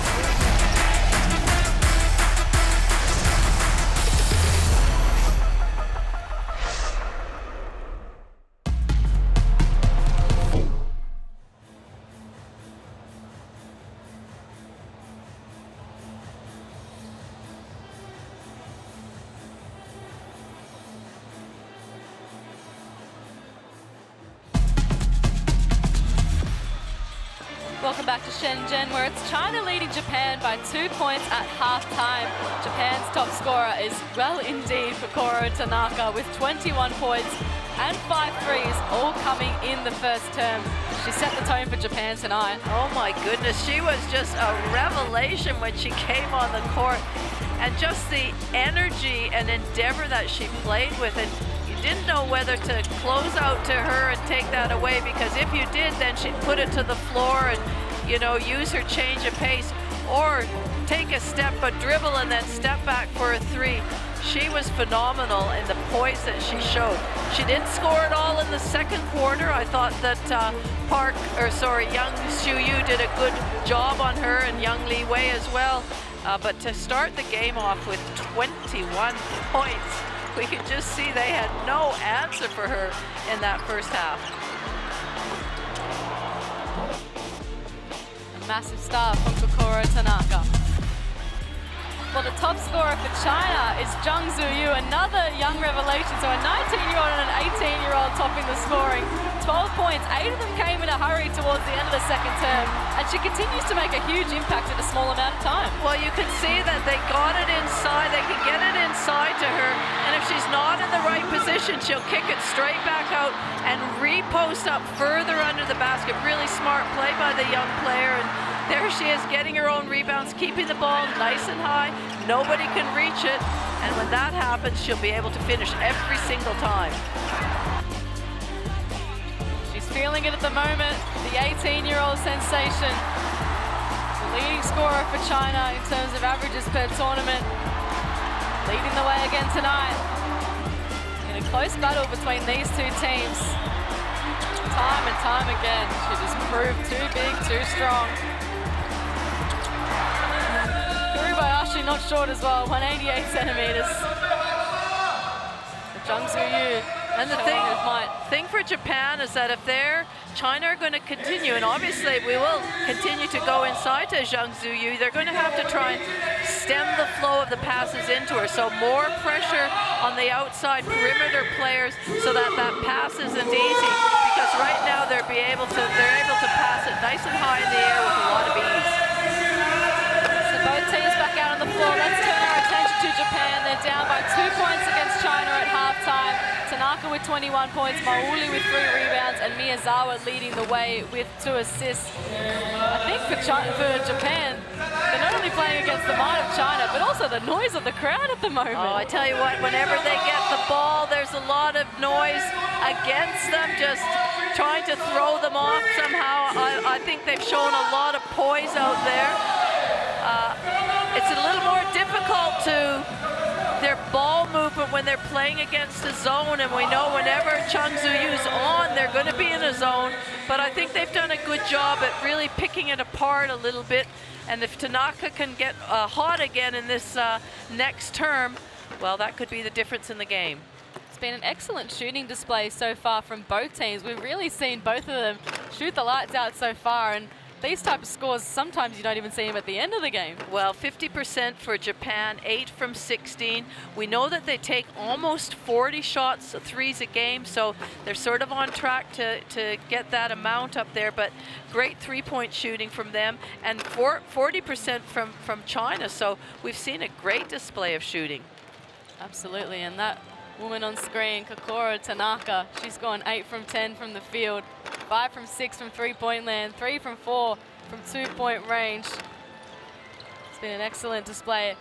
Welcome back to Shenzhen, where it's China leading Japan by 2 points at halftime. Japan's top scorer is well indeed Kokoro Tanaka with 21 points and 5 threes, all coming in the first term. She set the tone for Japan tonight. Oh my goodness, she was just a revelation when she came on the court. And just the energy and endeavor that she played with. And you didn't know whether to close out to her and take that away, because if you did, then she'd put it to the floor and, you know, use her change of pace, or take a step, but dribble and then step back for a three. She was phenomenal in the poise that she showed. She didn't score it all in the second quarter. I thought that Yang Xiuyu did a good job on her, and Yang Li Wei as well. But to start the game off with 21 points, we could just see they had no answer for her in that first half. A massive star from Kokoro Tanaka. Well, the top scorer for China is Zhang Zuyu, another young revelation. So a 19-year-old and an 18-year-old topping the scoring. 12 points, 8 of them came in a hurry towards the end of the second term. And she continues to make a huge impact in a small amount of time. Well, you can see that they got it inside. They can get it inside to her. And if she's not in the right position, she'll kick it straight back out and repost up further under the basket. Really smart play by the young player. And there she is, getting her own rebounds, keeping the ball nice and high. Nobody can reach it. And when that happens, she'll be able to finish every single time. She's feeling it at the moment. The 18-year-old sensation. The leading scorer for China in terms of averages per tournament. Leading the way again tonight. In a close battle between these two teams. Time and time again, she just proved too big, too strong. Kurubayashi not short as well, 188 centimeters. Zhang Zuyu. And the thing for Japan is that if China are going to continue, and obviously we will continue to go inside to Zhang Zuyu, they're going to have to try and stem the flow of the passes into her. So more pressure on the outside perimeter players so that pass isn't easy. Because right now they're able to pass it nice and high in the air with a lot of ease. So both teams back out on the floor. Let's turn our attention to Japan. They're down by 2 points against China at halftime. Tanaka with 21 points, Mauli with 3 rebounds, and Miyazawa leading the way with 2 assists. I think for Japan, they're not only playing against the might of China, but also the noise of the crowd at the moment. Oh, I tell you what, whenever they get the ball, there's a lot of noise against them, just trying to throw them off somehow. I think they've shown a lot of poise out there. It's a little more difficult to their ball movement when they're playing against a zone, and we know whenever Zhang Zuyu's on, they're going to be in a zone. But I think they've done a good job at really picking it apart a little bit. And if Tanaka can get hot again in this next term, well, that could be the difference in the game. It's been an excellent shooting display so far from both teams. We've really seen both of them shoot the lights out so far, and these type of scores, sometimes you don't even see them at the end of the game. Well, 50% for Japan, 8 from 16. We know that they take almost 40 shots, threes a game, so they're sort of on track to get that amount up there, but great three-point shooting from them, and 40% from China, so we've seen a great display of shooting. Absolutely, and that woman on screen, Kokoro Tanaka, she's gone 8 from 10 from the field, 5 from 6 from three-point land, 3 from 4 from two-point range. It's been an excellent display.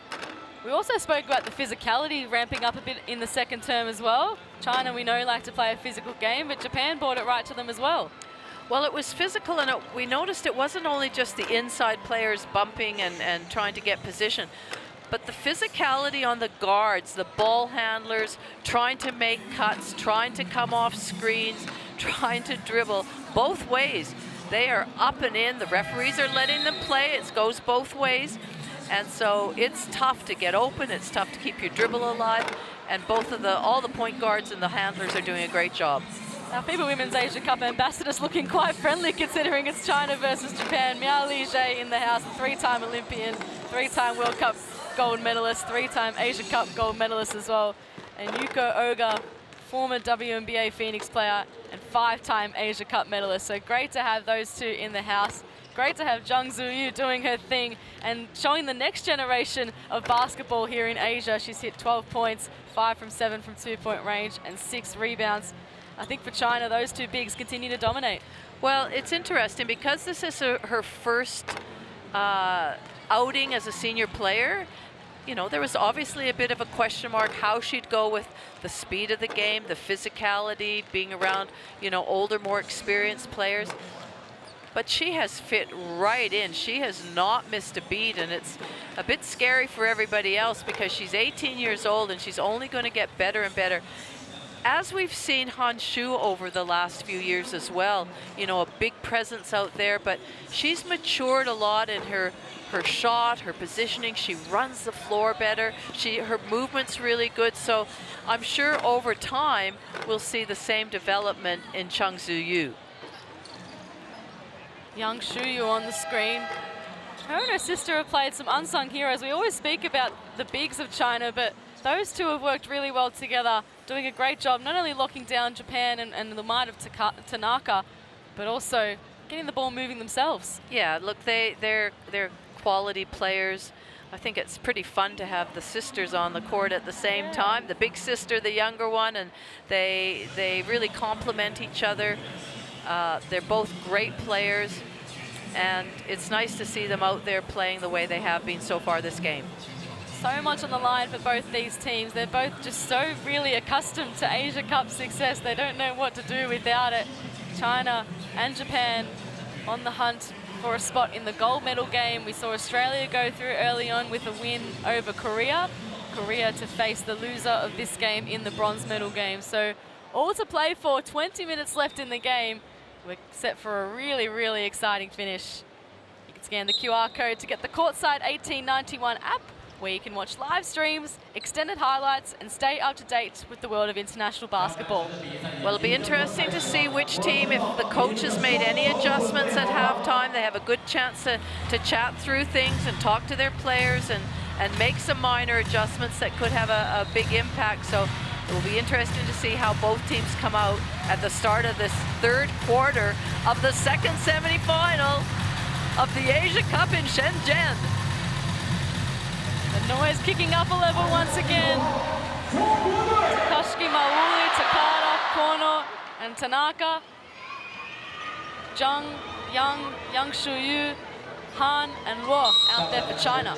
We also spoke about the physicality ramping up a bit in the second term as well. China, we know, like to play a physical game, but Japan brought it right to them as well. Well, it was physical, and we noticed it wasn't only just the inside players bumping and trying to get position, but the physicality on the guards, the ball handlers, trying to make cuts, trying to come off screens, trying to dribble, both ways. They are up and in. The referees are letting them play. It goes both ways. And so it's tough to get open. It's tough to keep your dribble alive. And all the point guards and the handlers are doing a great job. Our FIBA Women's Asia Cup ambassadors looking quite friendly considering it's China versus Japan. Miao Li-jae in the house, a 3-time Olympian, 3-time World Cup gold medalist, 3-time Asia Cup gold medalist as well. And Yuko Oga, former WNBA Phoenix player and 5-time Asia Cup medalist. So great to have those two in the house. Great to have Zhang Zuyu doing her thing and showing the next generation of basketball here in Asia. She's hit 12 points, 5 from 7 from two-point range and 6 rebounds. I think for China, those two bigs continue to dominate. Well, it's interesting because this is her first outing as a senior player. You know, there was obviously a bit of a question mark how she'd go with the speed of the game, the physicality, being around, you know, older, more experienced players. but she has fit right in. She has not missed a beat, and it's a bit scary for everybody else because she's 18 years old and she's only going to get better and better. As we've seen Han Shu over the last few years as well, you know, a big presence out there, but she's matured a lot in her shot, her positioning. She runs the floor better. Her movement's really good. So I'm sure over time we'll see the same development in Chung Zhu-Yu. Young Shu-Yu on the screen. Her and her sister have played some unsung heroes. We always speak about the bigs of China, but those two have worked really well together, doing a great job, not only locking down Japan and the might of Tanaka, but also getting the ball moving themselves. Yeah, look, they're quality players. I think it's pretty fun to have the sisters on the court at the same time. The big sister, the younger one, and they really complement each other. They're both great players, and it's nice to see them out there playing the way they have been so far this game. So much on the line for both these teams. They're both just so really accustomed to Asia Cup success. They don't know what to do without it. China and Japan on the hunt for a spot in the gold medal game. We saw Australia go through early on with a win over Korea. Korea to face the loser of this game in the bronze medal game. So all to play for, 20 minutes left in the game. We're set for a really, really exciting finish. You can scan the QR code to get the Courtside 1891 app, where you can watch live streams, extended highlights, and stay up to date with the world of international basketball. Well, it'll be interesting to see which team, if the coaches made any adjustments at halftime. They have a good chance to chat through things and talk to their players and make some minor adjustments that could have a big impact. So it will be interesting to see how both teams come out at the start of this third quarter of the second semifinal of the Asia Cup in Shenzhen. The noise kicking up a level once again. Takashi Mauli, Takada, Kono, and Tanaka. Zhang, Yang Shu-Yu, Han, and Luo out there for China.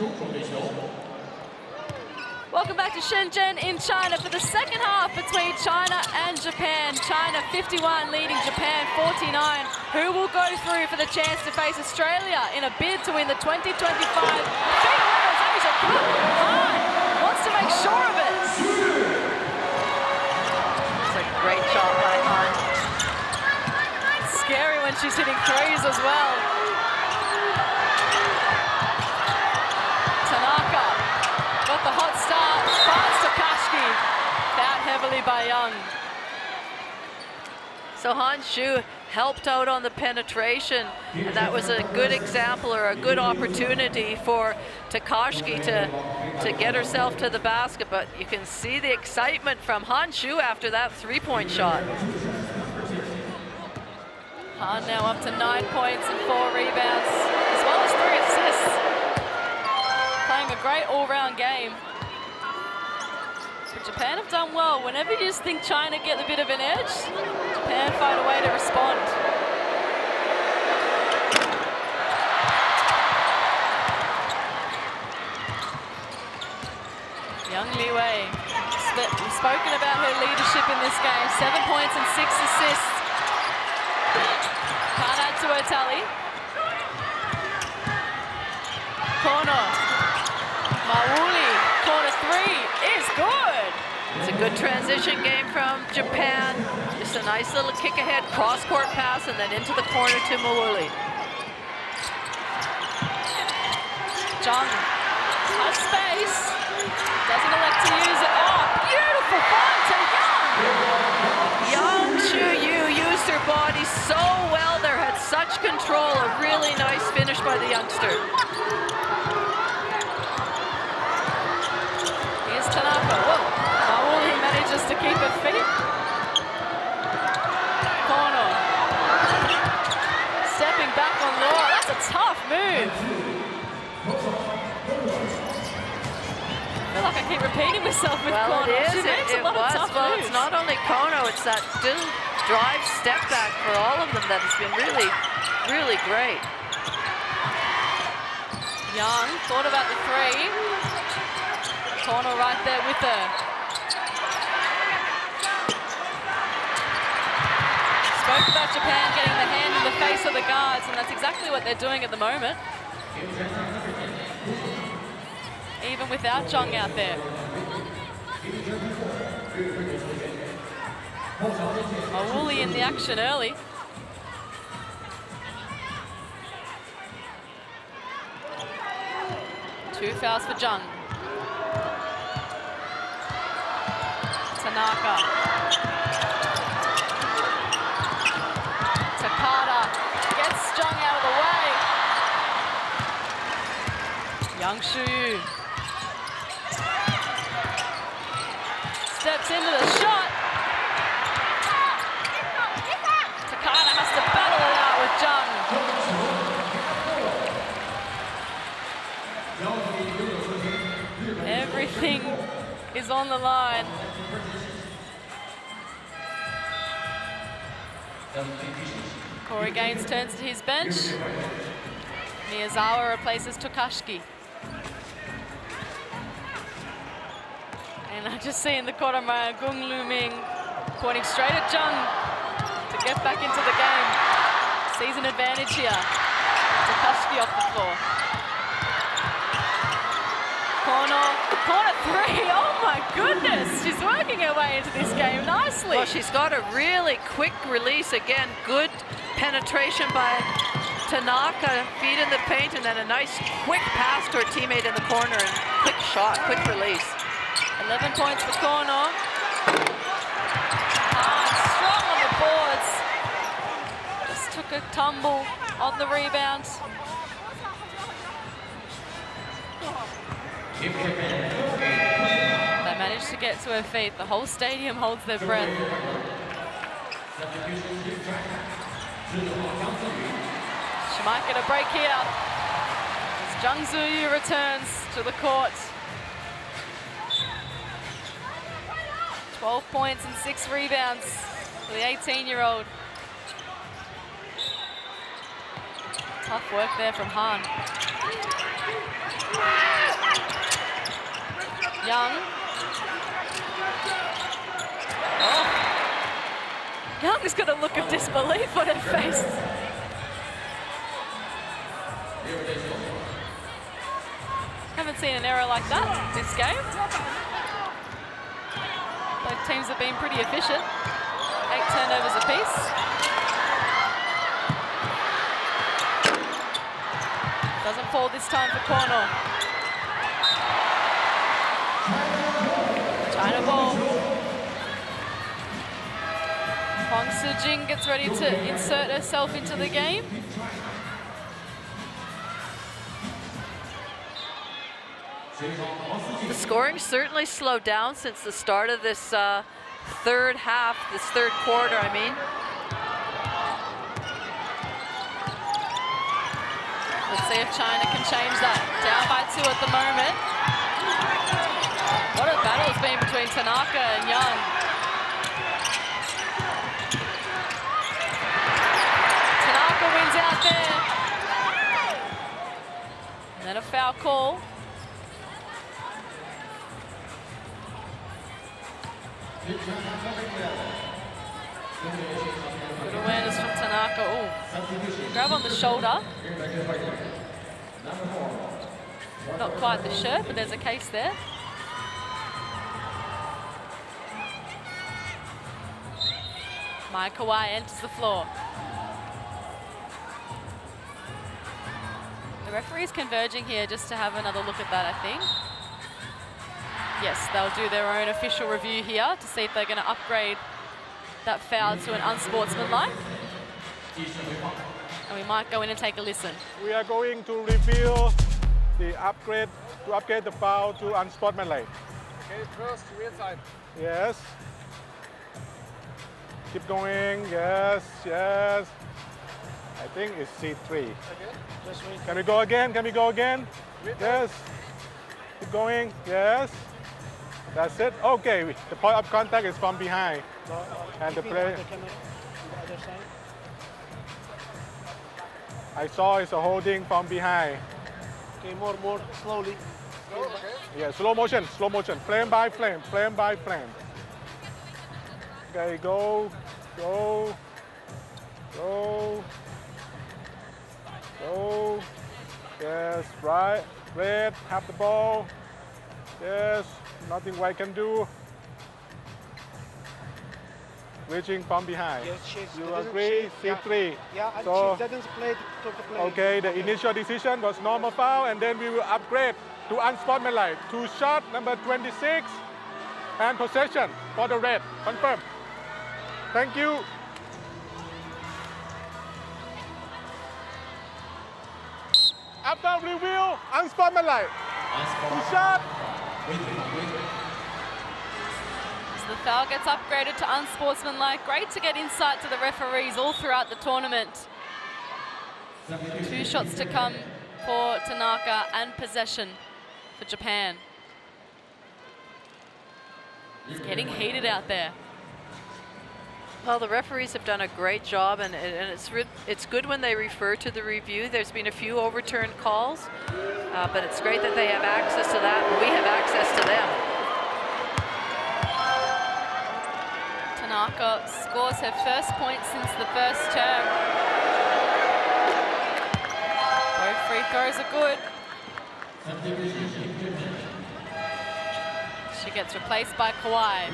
Welcome back to Shenzhen in China for the second half between China and Japan. China 51 leading Japan 49. Who will go through for the chance to face Australia in a bid to win the 2025 FIBA Women's Asia Cup? Han wants to make sure of it. It's a great shot by Han. Scary when she's hitting threes as well. Tanaka got the hot start, finds Takashi, fouled heavily by Young. So Han Shu helped out on the penetration, and that was a good example or a good opportunity for Takashi to get herself to the basket, but you can see the excitement from Han Shu after that three-point shot. Han now up to 9 points and 4 rebounds, as well as 3 assists. Playing a great all-round game. But Japan have done well. Whenever you just think China get a bit of an edge, Japan find a way to respond. Young Li Wei, we've spoken about her leadership in this game. 7 points and 6 assists. Can't add to her tally. Corner. Mauli, corner 3 is good. It's a good transition game from Japan. Just a nice little kick ahead, cross-court pass, and then into the corner to Mauli. Zhang has space, doesn't elect to use it. Oh, beautiful find to Young. Yang Shu-Yu used her body so well there, had such control. A really nice finish by the youngster. Here's Tanaka. Whoa. Mauli manages to keep her feet. Corner. Stepping back on Law. That's a tough move. I feel like I keep repeating myself with Well, Kono. it is. She makes It a lot was. of tough Well, moves. it's not only Kono, it's that drive step back for all of them that has been really, really great. Young thought about the 3. Kono right there with her. spoke about Japan getting the hand in the face of the guards, and that's exactly what they're doing at the moment. Even without Jung out there. Woolley in the action early. Two fouls for Jung. Tanaka. Takada gets Jung out of the way. Yangshu steps into the shot. Takada has to battle it out with Jung. Everything is on the line. Corey Gaines turns to his bench. Miyazawa replaces Tokashiki. And I just see in the corner my Gung Lu Ming pointing straight at Jung to get back into the game. Sees an advantage here. Tokashiki off the floor. Corner three, oh my goodness. She's working her way into this game nicely. Well, she's got a really quick release. Again, good penetration by Tanaka, feet in the paint, and then a nice quick pass to her teammate in the corner, and quick shot, quick release. 11 points for Kono. Strong on the boards. Just took a tumble on the rebound. They managed to get to her feet. The whole stadium holds their breath. She might get a break here as Jung Zuyu returns to the court. 12 points and 6 rebounds for the 18-year-old. Tough work there from Han. Young. Oh. Young's got a look of disbelief on her face. Haven't seen an error like that this game. Both teams have been pretty efficient. 8 turnovers apiece. Doesn't fall this time for Kono. China ball. Hong Soo-jin gets ready to insert herself into the game. The scoring certainly slowed down since the start of this third quarter, I mean. Let's see if China can change that. Down by 2 at the moment. What a battle it's been between Tanaka and Young. Tanaka wins out there. And then a foul call. Good awareness from Tanaka. Ooh. Grab on the shoulder. Not quite the shirt, but there's a case there. Mai Kawai enters the floor. The referee's converging here just to have another look at that, I think. Yes, they'll do their own official review here to see if they're going to upgrade that foul to an unsportsmanlike. And we might go in and take a listen. We are going to review the upgrade the foul to unsportsmanlike. Okay, first rear side. Yes. Keep going. Yes, yes. I think it's C3. Okay. Just wait. Can we go again? Can we go again? Yes. Keep going. Yes. That's it. Okay. The point of contact is from behind. And the play. I saw it's a holding from behind. Okay, more, slowly. Okay. Yeah, slow motion, flame by flame, flame by flame. Okay, go. Go. Go. Yes, right. Red, have the ball. Yes, nothing white can do. Reaching from behind. Yes, she You doesn't- agree? she- C3. Yeah, and So, she doesn't play to play. okay, the initial decision was normal foul, and then we will upgrade to unsportsmanlike. 2 shot, number 26, and possession for the red. Confirm. Thank you. After review, unsportsmanlike. 2 shot. So the foul gets upgraded to unsportsmanlike. Great to get insight to the referees all throughout the tournament. 2 shots to come for Tanaka and possession for Japan. It's getting heated out there. Well, the referees have done a great job, and it's good when they refer to the review. There's been a few overturned calls, but it's great that they have access to that, and we have access to them. Tanaka scores her first point since the first term. Both free throws are good. She gets replaced by Kawhi.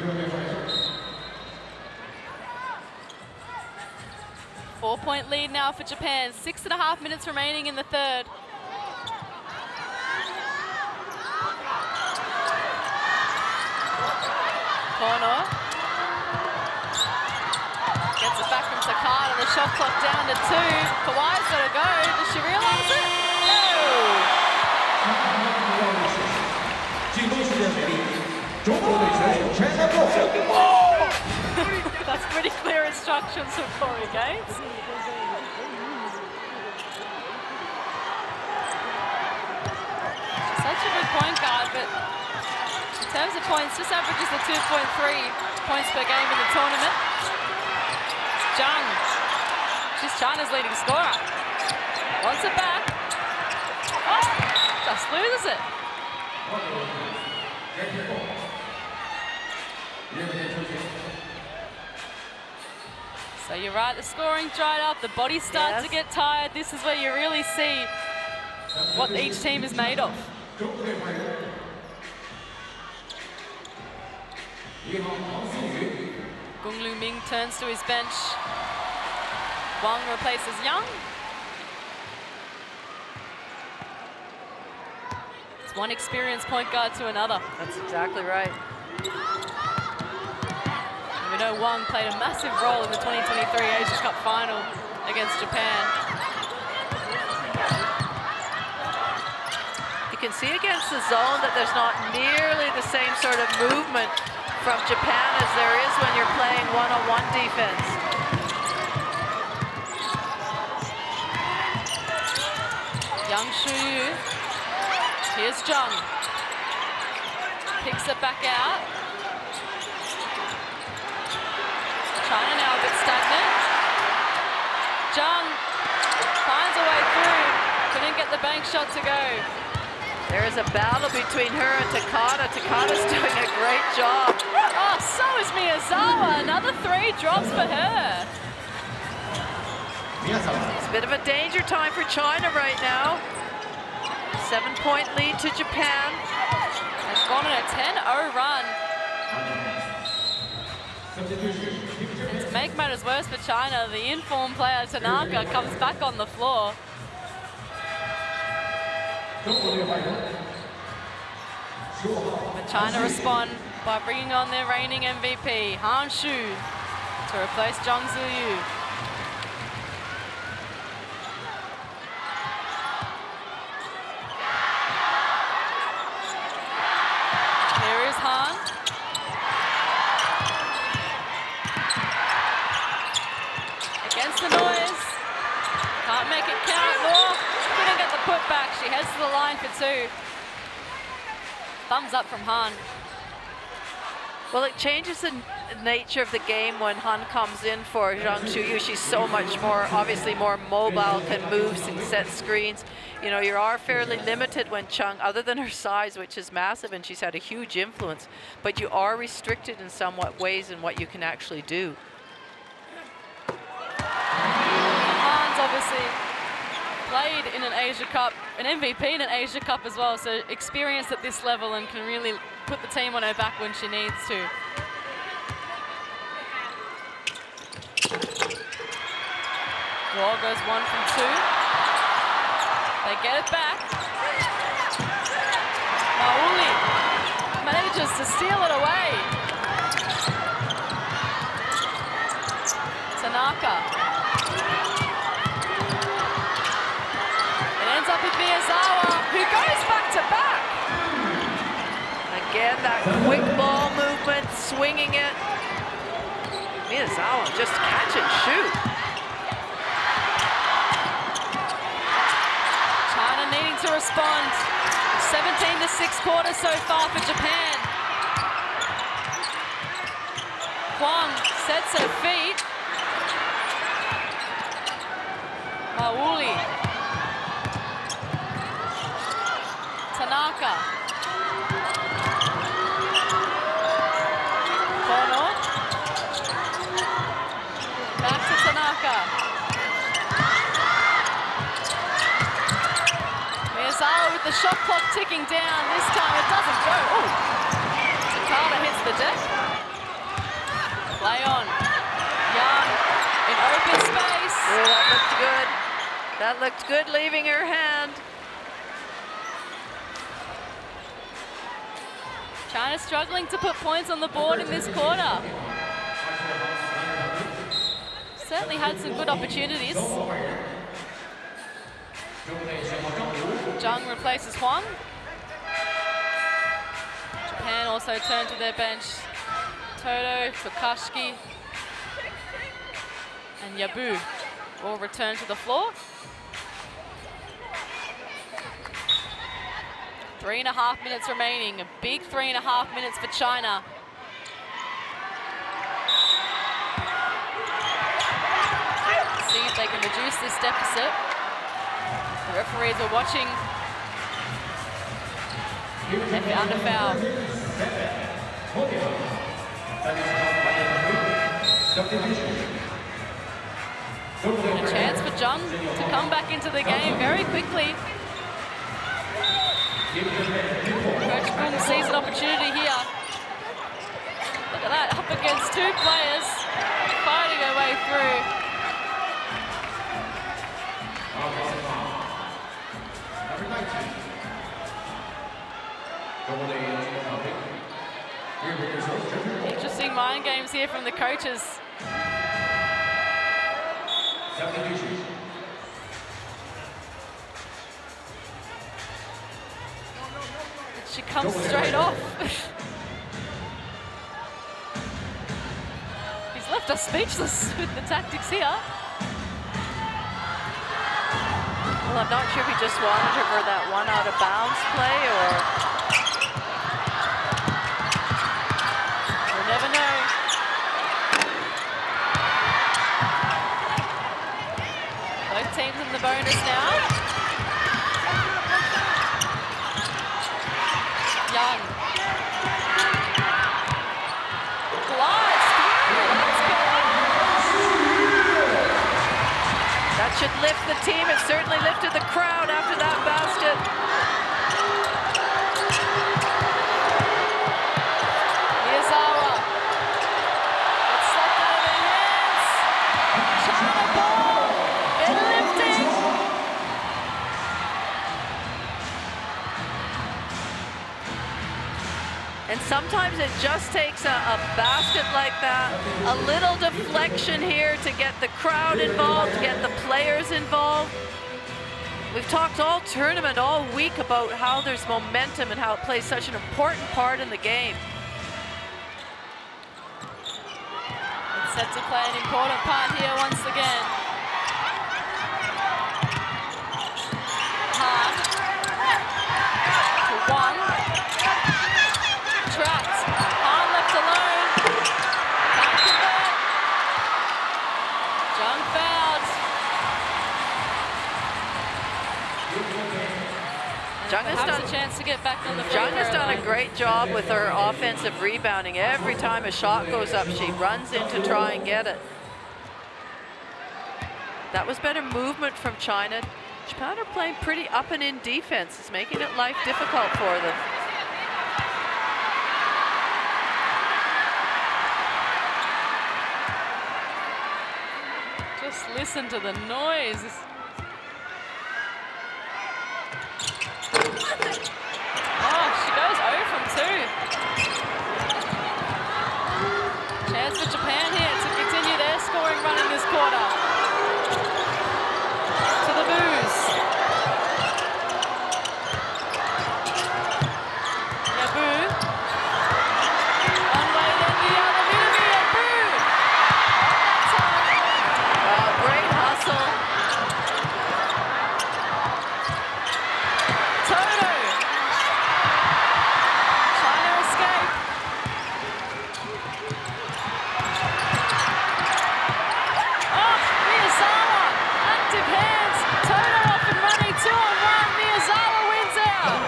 4-point lead now for Japan. 6.5 minutes remaining in the third. Kono gets it back from Takada. The shot clock down to 2. Kawhi's got to go. Does she realize it? That's pretty clear instructions from Corey Gaines. She's such a good point guard, but in terms of points, just averages the 2.3 points per game in the tournament. Zhang, she's China's leading scorer. Wants it back. Oh, just loses it. So you're right, the scoring dried up, the bodies start to get tired. This is where you really see what each team is made of. Gung Lu Ming turns to his bench. Wang replaces Yang. It's one experienced point guard to another. That's exactly right. We know Wang played a massive role in the 2023 Asia Cup final against Japan. You can see against the zone that there's not nearly the same sort of movement from Japan as there is when you're playing one-on-one defense. Yang Shuyu. Here's Zhang. Picks it back out. China now a bit stagnant. Zhang finds a way through. Couldn't get the bank shot to go. There is a battle between her and Takada. Takada's doing a great job. Oh, so is Miyazawa. Another 3 drops for her. It's a bit of a danger time for China right now. 7-point lead to Japan. They've gone on a 10-0 run. And to make matters worse for China, the informed player Tanaka comes back on the floor. But China respond by bringing on their reigning MVP, Han Shu, to replace Zhang Ziyu. Here is Han. Against the noise. Can't make it count. Oh, couldn't get the putback. She heads to the line for 2. Thumbs up from Han. Well, it changes the nature of the game when Han comes in for Zhang Shuyu. She's so much more, obviously more mobile, can move and set screens. You know, you are fairly limited when Chung, other than her size, which is massive, and she's had a huge influence, but you are restricted in somewhat ways in what you can actually do. obviously played in an Asia Cup, an MVP in an Asia Cup as well, so experienced at this level and can really put the team on her back when she needs to. Wall goes 1 from 2. They get it back. Mauli manages to steal it away. Tanaka. It ends up with Miyazawa, who goes back to back. Again, that quick ball movement, swinging it. Miyazawa just catch and shoot. China needing to respond. 17-6 quarters so far for Japan. Huang sets her feet. Mauli. Tanaka. Kono. Back to Tanaka. Miyazawa with the shot clock ticking down. This time it doesn't go. Oh, Takada hits the deck. Play on. Young in open space. Oh, that looked good. That looked good leaving her hand. China struggling to put points on the board in this quarter. Certainly had some good opportunities. Zhang replaces Huang. Japan also turn to their bench. Toto, Tokashiki, and Yabu will return to the floor. 3.5 minutes remaining, a big 3.5 minutes for China. See if they can reduce this deficit. The referees are watching. They found a foul. And a chance for Zhang to come back into the game very quickly. Coach Kung sees an opportunity here. Look at that, up against 2 players, fighting their way through. Interesting mind games here from the coaches. She comes straight off. He's left us speechless with the tactics here. Well, I'm not sure if he just wanted her for that one out of bounds play, or we'll never know. Both teams in the bonus now. Young. Glides through. Let's go. that should lift the team. It certainly lifted the crowd after that basket. Miyazawa. It's slipped out of their hands. China ball. It's lifting. And sometimes it just takes a basket like that, a little deflection here to get the crowd involved, to get the players involved. We've talked all tournament, all week about how there's momentum and how it plays such an important part in the game. It's set to play an important part here once again. Hahn to one. Trapped. Hahn left alone. Can't convert. Zhang fouled. Perhaps a chance to get back on the free Zhang has throw done a line. great job with her offensive rebounding. Every time a shot goes up, she runs in to try and get it. That was better movement from China. Japan are playing pretty up and in defense. It's making it life difficult for them. Just listen to the noise. Oh, she goes 0 from 2. Chance for Japan here to continue their scoring run in this quarter. To the boos. Yabu. One way, then the other. Minami, Yabu. Great hustle. Toto. China escape. Oh, Miyazawa. Active hands. Toto off and running 2-on-1. Miyazawa wins out.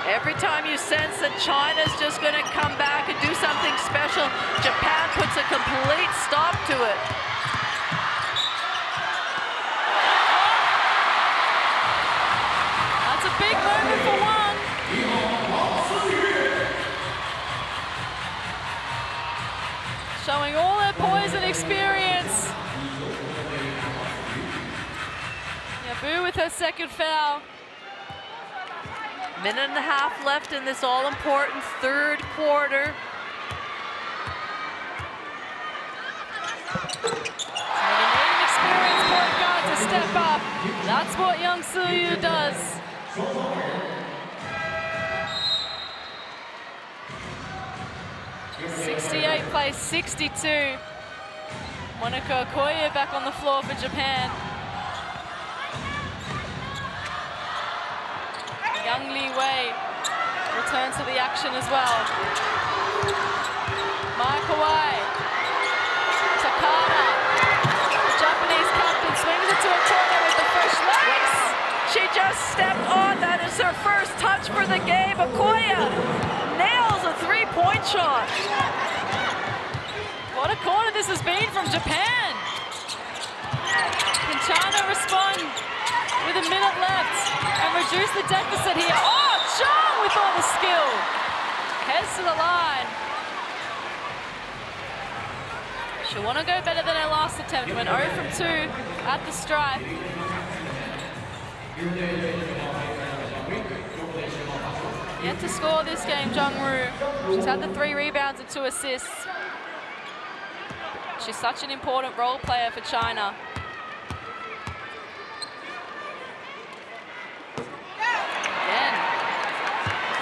Every time you sense that China's just going to come back and do something special, Japan puts a complete stop to it. That's a big moment for one. Showing all their poise and experience. Yabu with her second foul. Minute and a half left in this all-important third quarter. And you need an experienced point guard to step up. That's what young Suyu does. (68-62). Monica Okoye back on the floor for Japan. Young Li Wei returns to the action as well. Mai Kawai. Takada. The Japanese captain swings it to a corner with the fresh legs. She just stepped on. That is her first touch for the game. Okoye nails a three-point shot. What a quarter this has been from Japan. Can China respond with a minute left and reduce the deficit here? Oh, Chong with all the skill. Heads to the line. She'll want to go better than her last attempt. Went 0 from 2 at the stripe. Yet to score this game, Jungwoo. She's had the 3 rebounds and 2 assists. She's such an important role player for China. Again,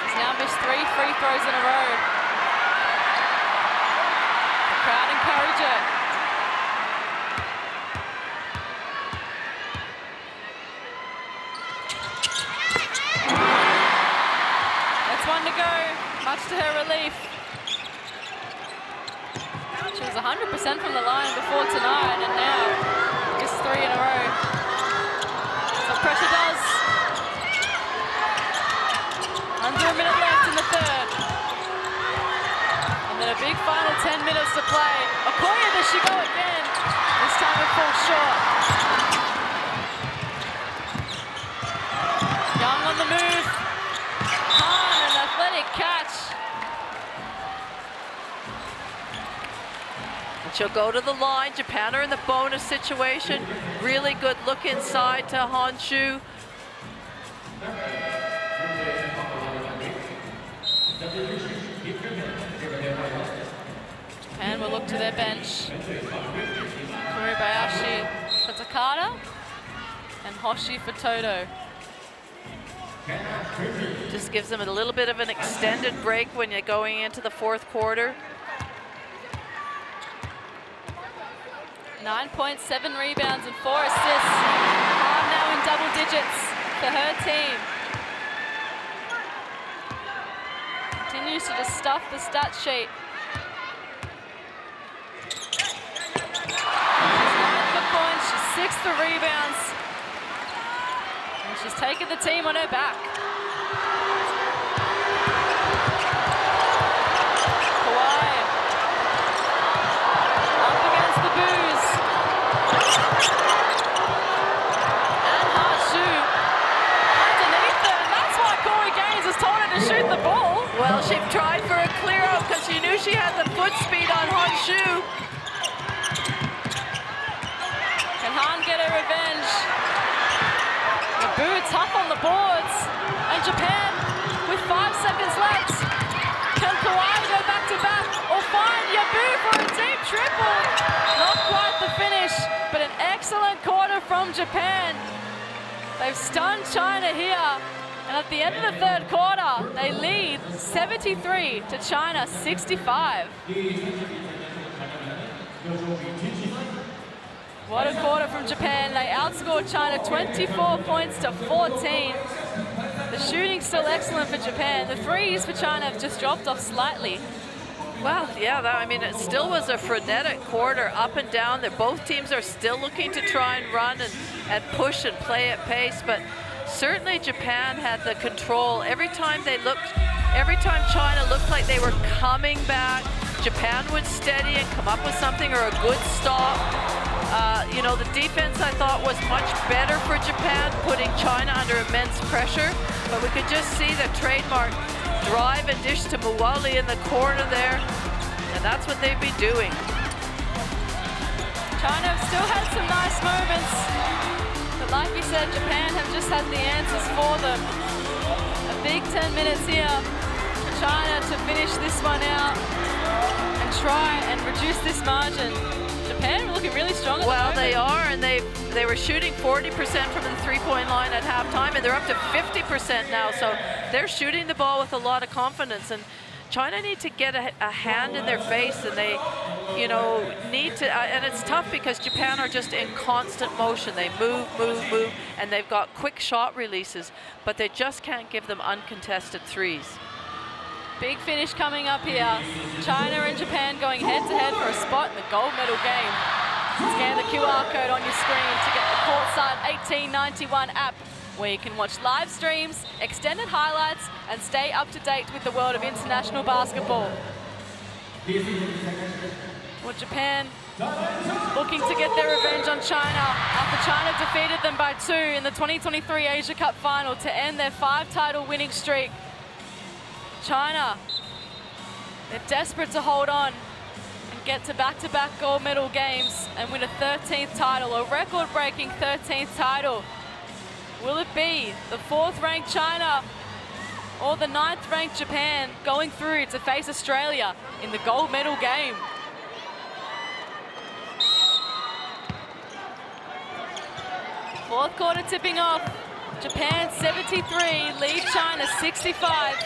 she's now missed 3 free throws in a row. The crowd encourage her. That's 1 to go, much to her relief. She was 100% from the line before tonight, and now just 3 in a row. So pressure does. Under a minute left in the third. And then a big final 10 minutes to play. Okoye, does she go again? This time it falls short. Young on the move. Han, an athletic catch. She'll go to the line. Japan are in the bonus situation. Really good look inside to Honshu. Japan will look to their bench. Kuribayashi for Takada and Hoshi for Toto. Just gives them a little bit of an extended break when you're going into the fourth quarter. 9.7 rebounds and 4 assists. Han now in double digits for her team. Continues to just stuff the stat sheet. She's 9 for points, she's 6 for rebounds. And she's taken the team on her back. Kawhi. she tried for a clear out because she knew she had the foot speed on Han Shu. Can Han get her revenge? Yabu tough on the boards. And Japan with 5 seconds left. Can Kawai go back to back or find Yabu for a deep triple? Not quite the finish, but an excellent quarter from Japan. They've stunned China here. And at the end of the third quarter, they lead 73 to China 65. What a quarter from Japan. They outscored China 24 points to 14. The shooting's still excellent for Japan. The threes for China have just dropped off slightly. Well, yeah, I mean, it still was a frenetic quarter, up and down. That both teams are still looking to try and run and push and play at pace, but certainly Japan had the control. Every time China looked like they were coming back, Japan would steady and come up with something or a good stop. You know, the defense I thought was much better for Japan, putting China under immense pressure, but we could just see the trademark drive and dish to Muwali in the corner there, and that's what they'd be doing. China have still had some nice moments, but like you said, Japan have just had the answers for them. A big 10 minutes here for China to finish this one out and try and reduce this margin. Japan looking really strong at the moment. Well, they are, and they were shooting 40% from the three-point line at halftime, and they're up to 50% now, so they're shooting the ball with a lot of confidence, and China need to get a hand in their face, and they, you know, need to, and it's tough because Japan are just in constant motion. They move, and they've got quick shot releases, but they just can't give them uncontested threes. Big finish coming up here. China and Japan going head-to-head for a spot in the gold medal game. Scan the QR code on your screen to get the Courtside 1891 app, where you can watch live streams, extended highlights, and stay up to date with the world of international basketball. Well, Japan looking to get their revenge on China after China defeated them by 2 in the 2023 Asia Cup final to end their 5-title winning streak. China, they're desperate to hold on and get to back-to-back gold medal games and win a 13th title, a record-breaking 13th title. Will it be the 4th-ranked China or the 9th-ranked Japan going through to face Australia in the gold medal game? Fourth quarter tipping off. Japan 73, lead China 65.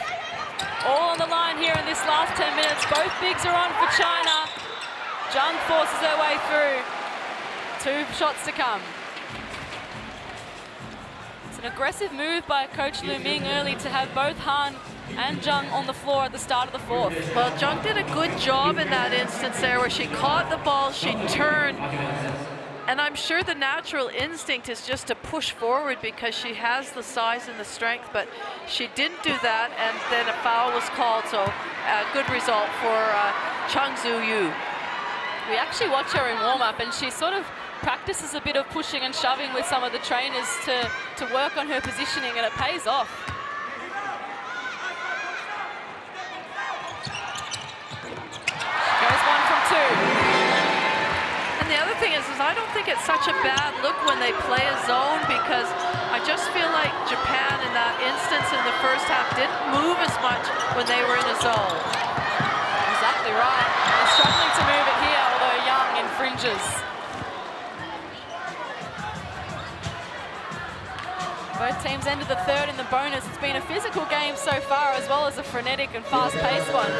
All on the line here in this last 10 minutes. Both bigs are on for China. Zhang forces her way through. 2 shots to come. It's an aggressive move by Coach Lu Ming early to have both Han and Zhang on the floor at the start of the 4th. Well, Zhang did a good job in that instance there where she caught the ball, she turned, and I'm sure the natural instinct is just to push forward because she has the size and the strength, but she didn't do that, and then a foul was called, so a good result for Chang Zhu-Yu. We actually watch her in warm-up, and she sort of practices a bit of pushing and shoving with some of the trainers to work on her positioning, and it pays off. She goes 1 from 2. The other thing is I don't think it's such a bad look when they play a zone, because I just feel like Japan in that instance in the first half didn't move as much when they were in a zone. Exactly right. They're struggling to move it here, although Young infringes. Both teams ended the 3rd in the bonus. It's been a physical game so far, as well as a frenetic and fast-paced one.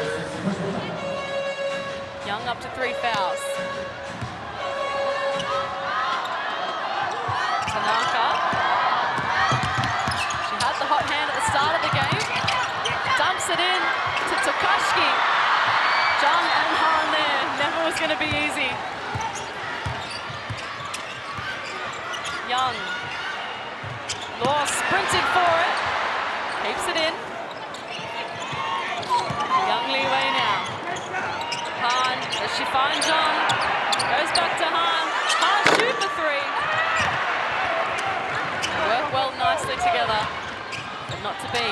Young up to 3 fouls. Tanaka. She had the hot hand at the start of the game. Dumps it in to Tokoshiki. Zhang and Han there. Never was going to be easy. Young. Law sprinted for it. Keeps it in. Young leeway now. Han, does she find Zhang? Goes back to Han. Han shoot for 3. Work well nicely together, but not to be.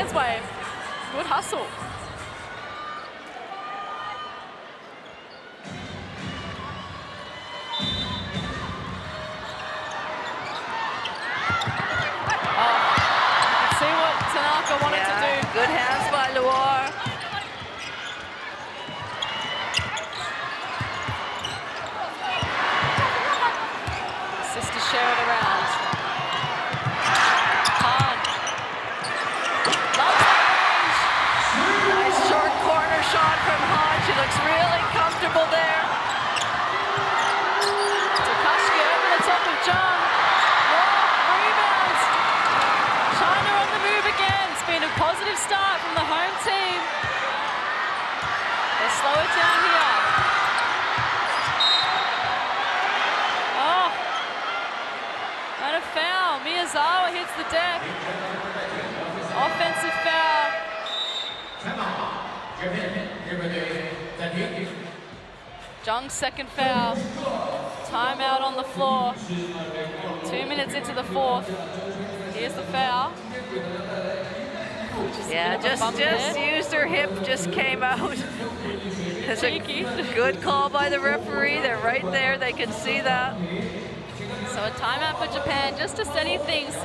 Japan's way. Good hustle. See what Tanaka wanted to do. Good hands by Loire. Sisters share it around. Han. Loves the range. Nice short corner shot from Han. She looks really comfortable there. Takashi over the top of Jung. Rebounds. China on the move again. It's been a positive start from the home team. They slow it down here. Oh. And a foul. Miyazawa hits the deck. Offensive foul. Jung's second foul. Timeout on the floor. 2 minutes into the fourth. Here's the foul. Yeah, just used her hip, just came out. It's a good call by the referee. They're right there. They can see that. So a timeout for Japan just to steady things.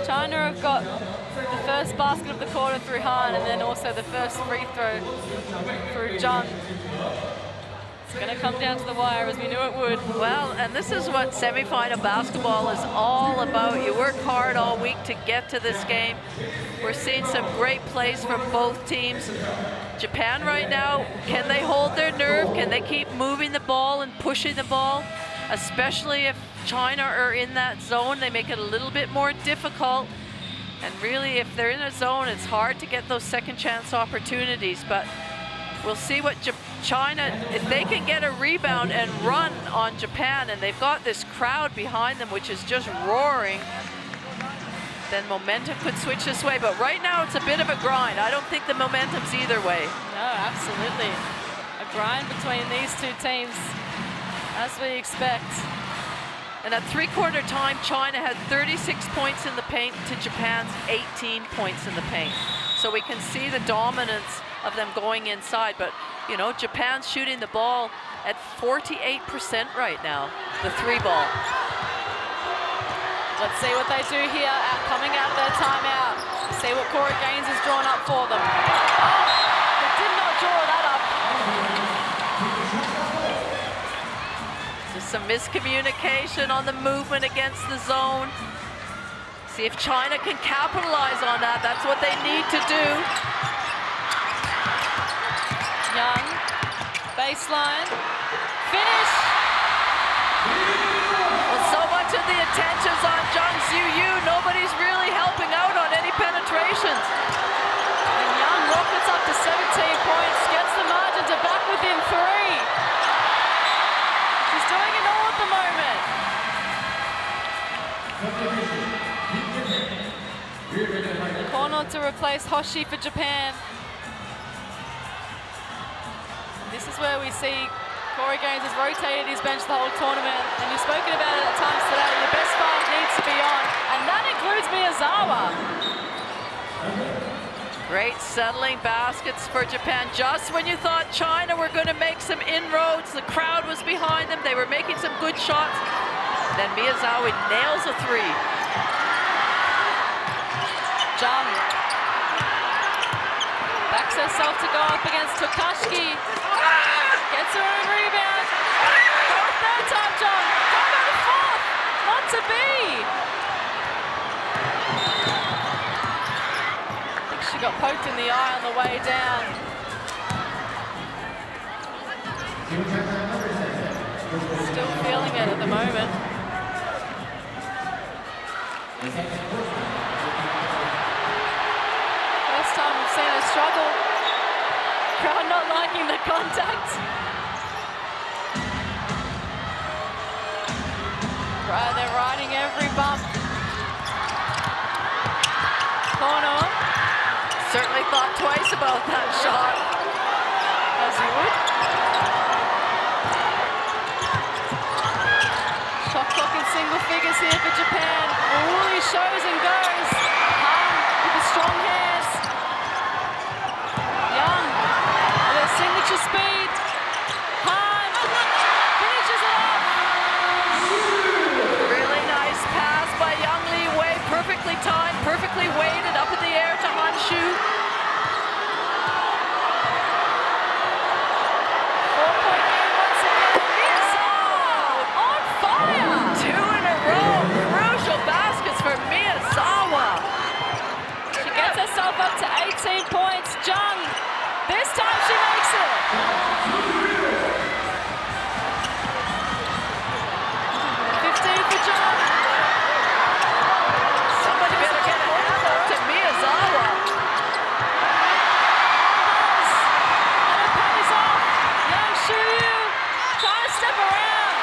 China have got the first basket of the quarter through Han and then also the first free throw through Jung. It's going to come down to the wire as we knew it would. Well, and this is what semifinal basketball is all about. You work hard all week to get to this game. We're seeing some great plays from both teams. Japan right now, can they hold their nerve? Can they keep moving the ball and pushing the ball? Especially if China are in that zone, they make it a little bit more difficult. And really, if they're in a zone, it's hard to get those second chance opportunities. But we'll see what China, if they can get a rebound and run on Japan, and they've got this crowd behind them, which is just roaring, then momentum could switch this way. But right now, it's a bit of a grind. I don't think the momentum's either way. No, absolutely. A grind between these two teams, as we expect. And at three-quarter time, China had 36 points in the paint to Japan's 18 points in the paint. So we can see the dominance of them going inside. But, you know, Japan's shooting the ball at 48% right now, the three ball. Let's see what they do here coming out of their timeout. See what Corey Gaines has drawn up for them. Oh, they did not draw that up. Just some miscommunication on the movement against the zone. See if China can capitalize on that. That's what they need to do. Young, baseline, finish. Well, so much of the attention's on Jung Yu. Nobody's really helping out on any penetrations. And Young rockets up to 17 points, gets the margin to back within 3. She's doing it all at the moment. Corner to replace Hoshi for Japan. This is where we see Corey Gaines has rotated his bench the whole tournament, and you've spoken about it at times today. Your best 5 needs to be on, and that includes Miyazawa. Great settling baskets for Japan. Just when you thought China were going to make some inroads, the crowd was behind them. They were making some good shots. Then Miyazawa nails a 3. Jung backs herself to go up against Takashi. Gets her own rebound. Third time, Jung. How about a 4th? Not to be. I think she got poked in the eye on the way down. Still feeling it at the moment. First time we've seen her struggle. Crowd not liking the contact. Right, they're riding every bump. Corner. Certainly thought twice about that shot. As you would. Shot clock in single figures here for Japan. Uli shows and goes. Han with the strong hands. the speed. Han finishes it off. Really nice pass by Young Li Wei, perfectly timed, perfectly weighted up in the air to Han Shu. 4-point game once again. Miyazawa on fire. 2 in a row, crucial baskets for Miyazawa. She gets herself up to 18 points. Jung, this time she makes it. 15 for Jung. Somebody better get a hand up to Miyazawa. And it pays off. Young Shuyu trying to step around.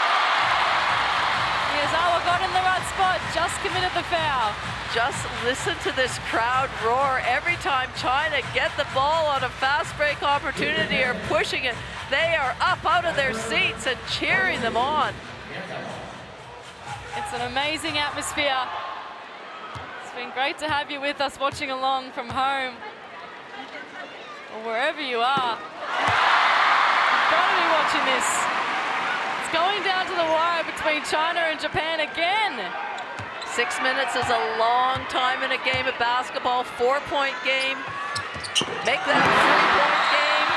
Miyazawa got in the right spot, just committed the foul. Just listen to this crowd roar every time China get the ball on a fast break opportunity or pushing it. They are up out of their seats and cheering them on. It's an amazing atmosphere. It's been great to have you with us watching along from home or wherever you are. You've got to be watching this. It's going down to the wire between China and Japan again. 6 minutes is a long time in a game of basketball. 4-point game. Make that a 3-point game.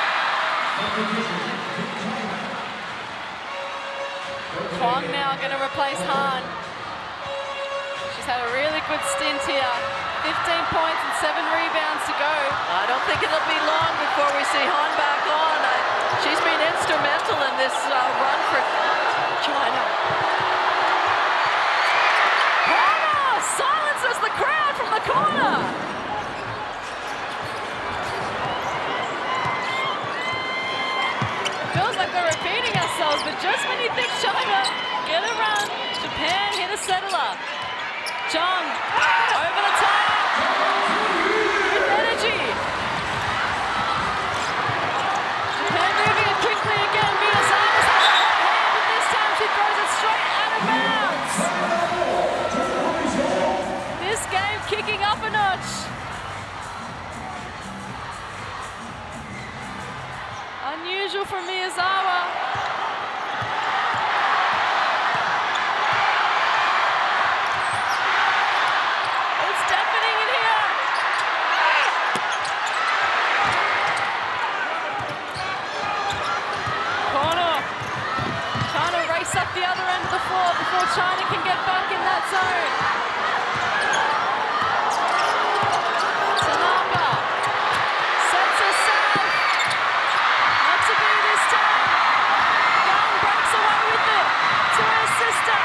Kwong now going to replace Han. She's had a really good stint here. 15 points and 7 rebounds to go. I don't think it'll be long before we see Han back on. She's been instrumental in this run for China. Silences the crowd from the corner. It feels like we're repeating ourselves, but just when you think China get a run, Japan hit a settler. Jung over the top with energy. Japan moving it quickly again. Miyazawa's on the hot hand, but this time she throws it straight out of bounds. This game kicking up a notch. Unusual for Miyazawa. It's deafening in here. Corner. Trying to race up the other end of the floor before China can get back in that zone. Tanaka sets herself. Not to be this time. Young breaks away with it to her sister.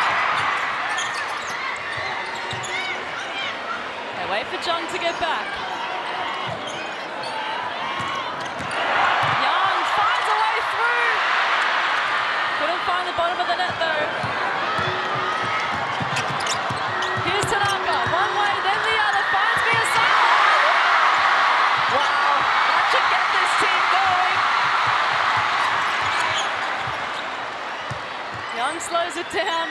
They wait for Jung to get back. Young finds a way through. Couldn't find the bottom of the net though. Here's Tanaka, one way, then the other, finds Miyazawa. Wow, that should get this team going. Young slows it down.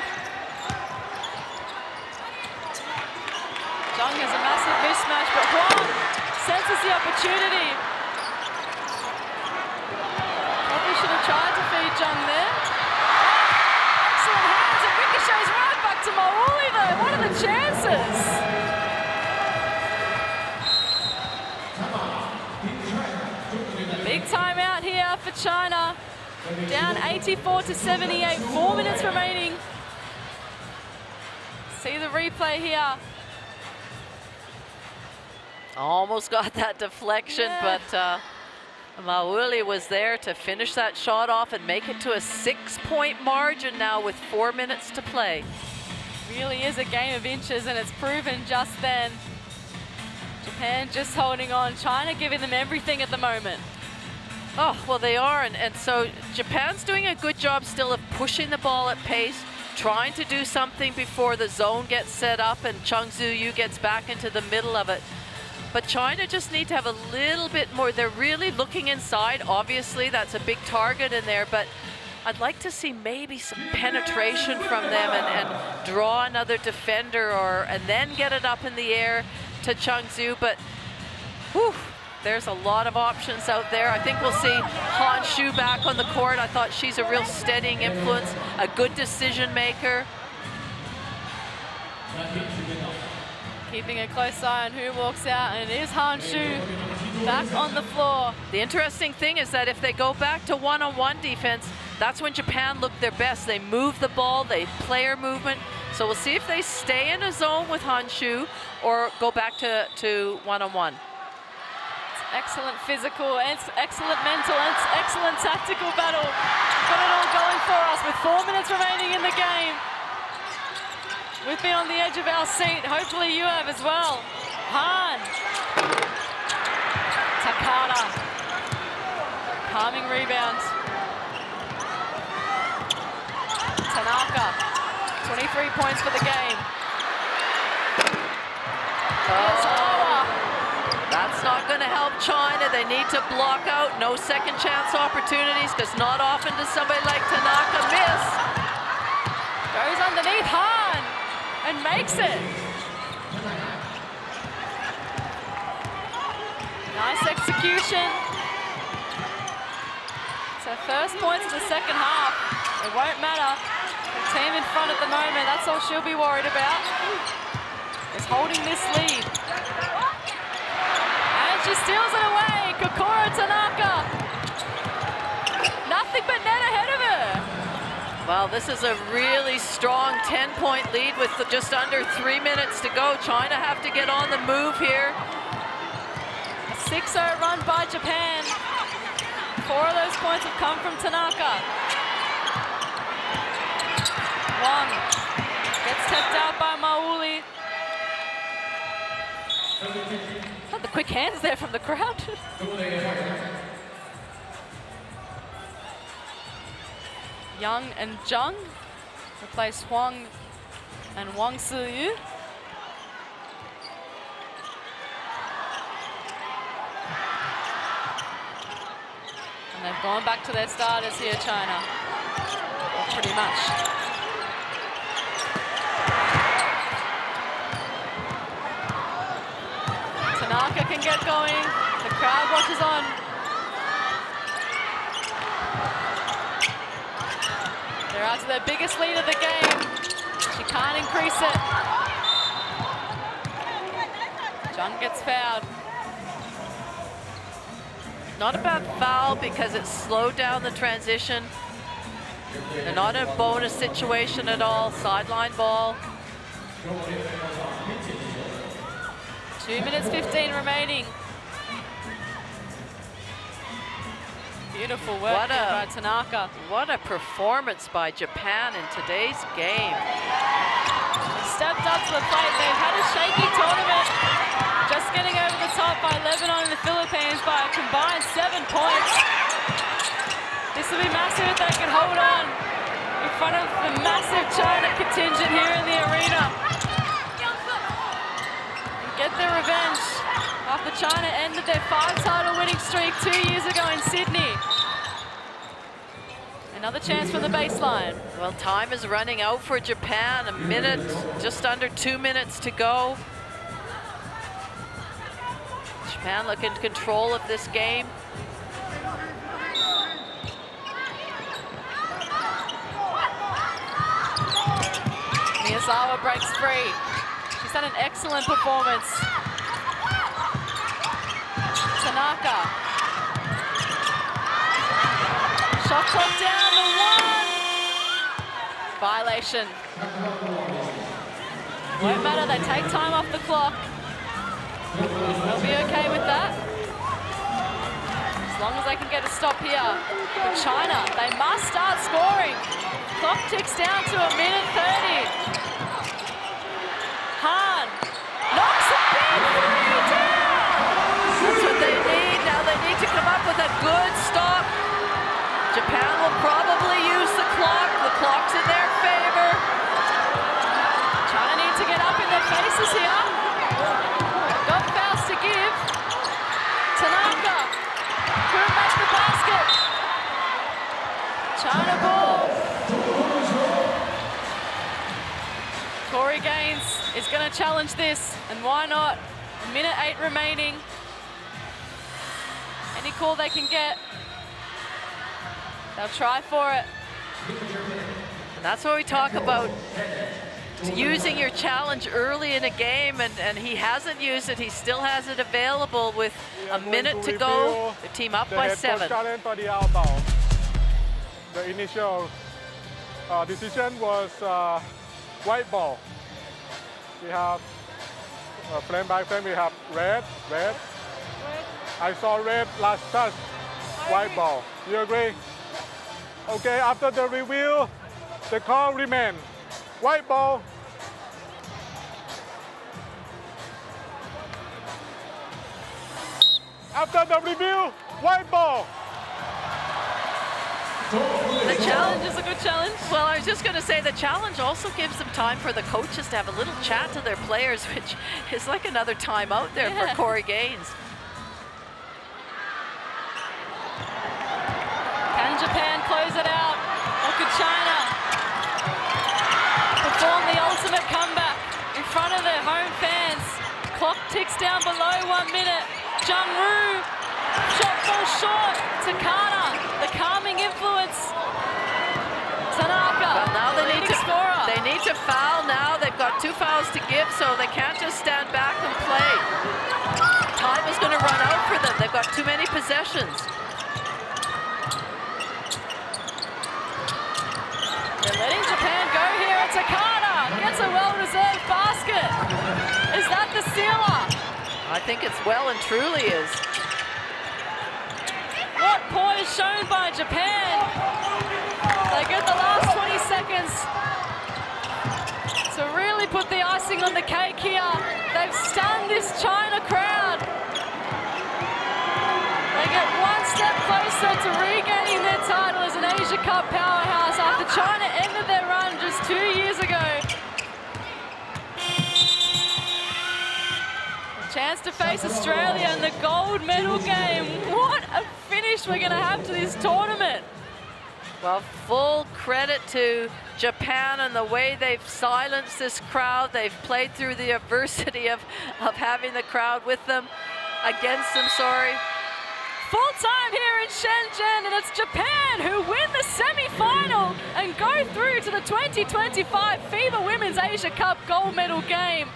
Jung has a massive mismatch, but Huang senses the opportunity. Probably should have tried to feed Jung there. Excellent hands, and ricochets right back to Mauli though. What are the chances? Big timeout here for China. Down 84-78, 4 minutes remaining. See the replay here. Almost got that deflection, but Mauli was there to finish that shot off and make it to a 6-point margin now with 4 minutes to play. Really is a game of inches, and it's proven just then. Japan just holding on, China giving them everything at the moment. Oh, well, they are, and so Japan's doing a good job still of pushing the ball at pace, trying to do something before the zone gets set up and Chung Zhu-Yu gets back into the middle of it. But China just need to have a little bit more. They're really looking inside. Obviously, that's a big target in there, but I'd like to see maybe some penetration from them and draw another defender and then get it up in the air to Chung Zhu. But whew, There's a lot of options out there. I think we'll see Han Shu back on the court. I thought she's a real steadying influence, a good decision maker. Keeping a close eye on who walks out, and it is Han Shu back on the floor. The interesting thing is that if they go back to one-on-one defense, that's when Japan look their best. They move the ball, they player movement. So we'll see if they stay in a zone with Han Shu or go back to one-on-one. Excellent physical, excellent mental, and excellent tactical battle. Got it all going for us with 4 minutes remaining in the game. We've been on the edge of our seat. Hopefully you have as well. Han. Takada. Calming rebound. Tanaka. 23 points for the game. That's not going to help China. They need to block out. No second chance opportunities, because not often does somebody like Tanaka miss. Goes underneath Han and makes it. Nice execution. So first points of the second half. It won't matter. The team in front at the moment, that's all she'll be worried about, is holding this lead. She steals it away, Kokoro Tanaka. Nothing but net ahead of her. Well, this is a really strong 10-point lead with just under 3 minutes to go. China have to get on the move here. A 6-0 run by Japan. 4 of those points have come from Tanaka. Wang gets tapped out by Mauli. The quick hands there from the crowd. Young and Zhang replace Huang and Wang Siyu. And they've gone back to their starters here, China. Well, pretty much. Tanaka can get going. The crowd watches on. They're out to their biggest lead of the game. She can't increase it. John gets fouled. Not a bad foul because it slowed down the transition. They're not in a bonus situation at all. Sideline ball. 2 minutes 15 remaining. Beautiful work by Tanaka. What a performance by Japan in today's game. Stepped up to the plate. They've had a shaky tournament. Just getting over the top by Lebanon and the Philippines by a combined 7 points. This will be massive if they can hold on in front of the massive China contingent here in the arena. Get their revenge after China ended their 5-title winning streak 2 years ago in Sydney. Another chance from the baseline. Well, time is running out for Japan. A minute, just under 2 minutes to go. Japan looking in control of this game. Miyazawa breaks free. She's had an excellent performance. Tanaka. Shot clock down to 1. Violation. Won't matter, they take time off the clock. They'll be okay with that. As long as they can get a stop here. But China, they must start scoring. Clock ticks down to 1 minute 30. Han knocks a big three down. That's what they need. Now they need to come up with a good stop. Japan will probably use the clock. The clock's in their favor. China need to get up in their faces here. Got fouls to give. Tanaka couldn't make the basket. China ball. Corey Gaines is going to challenge this, and why not? 1 minute 8 remaining. Any call they can get, they'll try for it. And that's what we talk about, using your challenge early in a game, and he hasn't used it. He still has it available with a minute to go. The team up by 7. Challenge for the out ball. The initial decision was white ball. We have frame by frame. We have red. I saw red last touch. White ball. You agree? Okay. After the review, the call remains white ball. After the review, white ball. The challenge is a good challenge. Well, I was just going to say the challenge also gives them time for the coaches to have a little chat to their players, which is like another timeout there for Corey Gaines. Can Japan close it out? Or could China perform the ultimate comeback in front of their home fans? Clock ticks down below 1 minute. Jung-woo, shot falls short. Takada, the calming influence. Tanaka, Well, now leading scorer. they need to foul now. They've got 2 fouls to give, so they can't just stand back and play. Time is going to run out for them. They've got too many possessions. They're letting Japan go here, and Takada gets a well-deserved basket. Is that the sealer? I think it's well and truly is. What poise shown by Japan. They get the last 20 seconds to really put the icing on the cake here. They've stunned this China crowd. They get one step closer to regaining their title as an Asia Cup powerhouse after China ended their run just 2 years ago. A chance to face Australia in the gold medal game. What a finish we're going to have to this tournament. Well, full credit to Japan and the way they've silenced this crowd. They've played through the adversity of having the crowd with them, against them, sorry. Full time here in Shenzhen, and it's Japan who win the semi-final and go through to the 2025 FIBA Women's Asia Cup gold medal game.